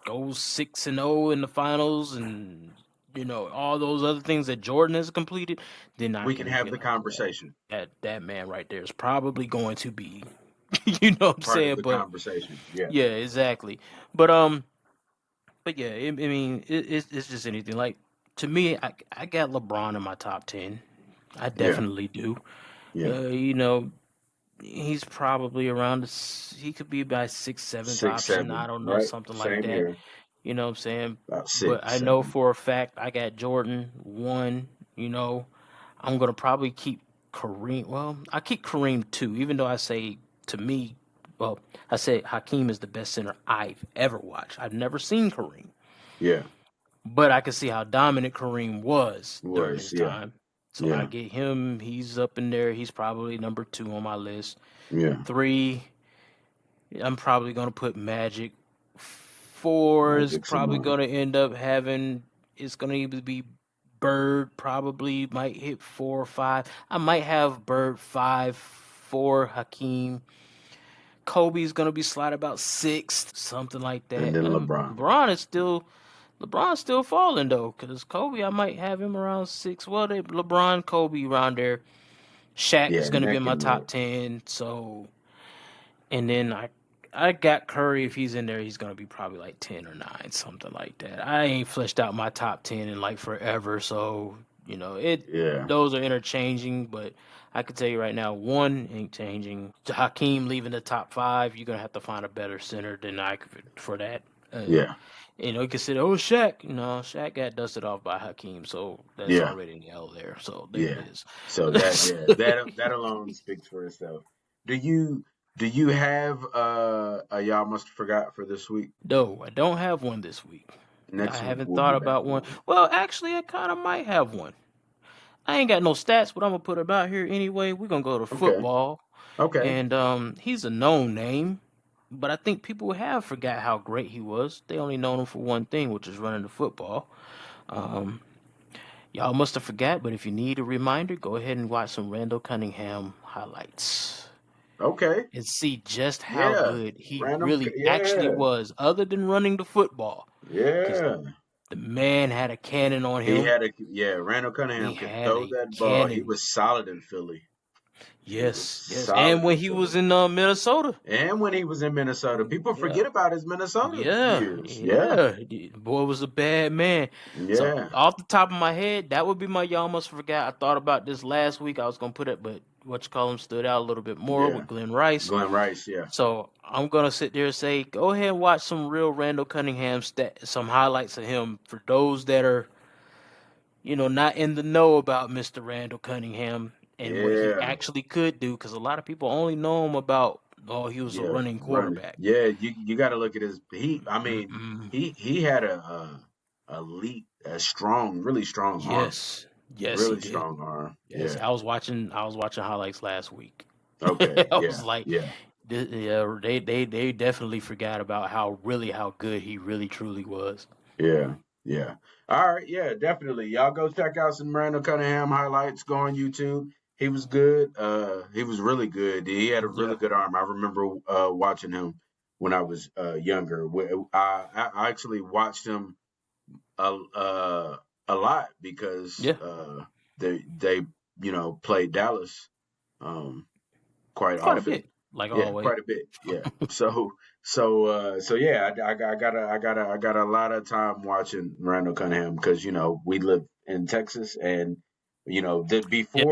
goes 6-0 in the finals, and all those other things that Jordan has completed, then I We can can have be the like, yeah, conversation. that man right there is probably going to be, you know what I'm Part of saying? the But conversation. Yeah. yeah, exactly. But yeah, I mean, it's just anything. Like, to me, I got LeBron in my top 10. I Yeah. definitely do. Yeah. You know, he's probably around. He could be by 6, 7th Six, option. I seven. don't know, Right. something like Same that. here. You know what I'm saying? About But six, I know seven. for a fact I got Jordan one. I'm gonna probably keep Kareem. Well, I keep Kareem two, even though I say, to me, well, I say Hakeem is the best center I've ever watched. I've never seen Kareem, Yeah. but I can see how dominant Kareem was during Was. his Yeah. time. So I Yeah. get him. He's up in there. He's probably number two on my list. Yeah. Three, I'm probably gonna put Magic. Four is Magic's in probably mine. gonna end up having. It's gonna either be Bird. Probably might hit 4 or 5. I might have Bird 5, 4 Hakeem. Kobe's gonna be slotted about 6, something like And that. then LeBron. LeBron's still falling though, because Kobe, I might have him around 6. Well, LeBron, Kobe around there. Shaq Yeah. is gonna be in Neck my and neck. top 10. So, and then I got Curry. If he's in there, he's gonna be probably like 10 or 9, something like that. I ain't fleshed out my top 10 in like forever, so it. Yeah. Those are interchanging, but I can tell you right now, one ain't changing. Hakeem leaving the top 5, you're gonna have to find a better center than I could for that. Uh, Yeah. you can say, oh, Shaq. No, Shaq got dusted off by Hakeem, so that's Yeah. already an L there. So there it Yeah. is. So that alone speaks for itself. Do you do you have a y'all must have forgot for this week? No, I don't have one this week. I Next week haven't we'll thought be back about one. on. Well, actually, I kind of might have one. I ain't got no stats, but I'm gonna put it out here anyway. We're gonna go to Okay. football, Okay. and he's a known name, but I think people have forgot how great he was. They only know him for one thing, which is running the football. Um, y'all must have forgot, but if you need a reminder, go ahead and watch some Randall Cunningham highlights Okay. and see just how Yeah. good he Random. really actually Yeah. was, other than running the football, because Yeah. the man had a cannon on He him. had a yeah. Randall He Cunningham could had throw a that ball. He cannon. was solid in Philly. He was Yes. And solid when in he was Philly. in Minnesota. And when he was in Minnesota, people Yeah. forget about his Minnesota Yeah, years. Yeah, yeah. The boy was a bad man. So yeah, off the top of my head, that would be my y'all must forgot. I thought about this last week. I was gonna put it, but what you call him stood out a little bit more yeah. with Glenn Rice. Glenn Rice, yeah, So I'm gonna sit there and say, go ahead and watch some real Randall Cunningham some highlights of him for those that are, not in the know about Mr. Randall Cunningham and what he yeah, actually could do, because a lot of people only know him about, oh, he was a yeah. running Running, quarterback. yeah. You got to look at his. I mean, Mm-mm. he had a elite, a strong, really strong arm, Yes, yes, he really did. strong arm. Yes, Yeah. I was watching highlights last week. Okay. I was Yeah. like, Yeah. yeah, they definitely forgot about how good he really truly was. Yeah, yeah. All right, yeah, definitely. Y'all go check out some Randall Cunningham highlights. Go on YouTube. He was good. He was really good. He had a Yeah. really good arm. I remember watching him when I was younger. I actually watched him a a lot because Yeah, they played Dallas. Um, quite quite a often. bit, like Yeah, always. quite a bit. Yeah. So yeah, I got a lot of time watching Randall Cunningham because we live in Texas, and the Yeah.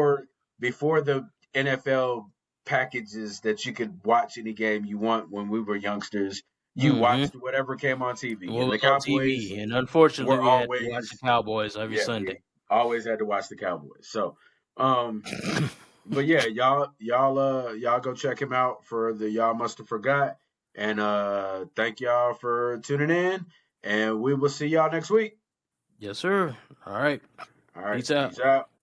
before the NFL packages that you could watch any game you want when we were youngsters, you Mm-hmm. watched whatever came on TV, What and the was on Cowboys TV, and unfortunately, were we had to watch the always Cowboys every yeah, Sunday. we always had to watch the Cowboys. So um but yeah, y'all go check him out for the Y'all Must Have Forgot. And thank y'all for tuning in. And we will see y'all next week. Yes, sir. All right. All right, Peace out. peace out.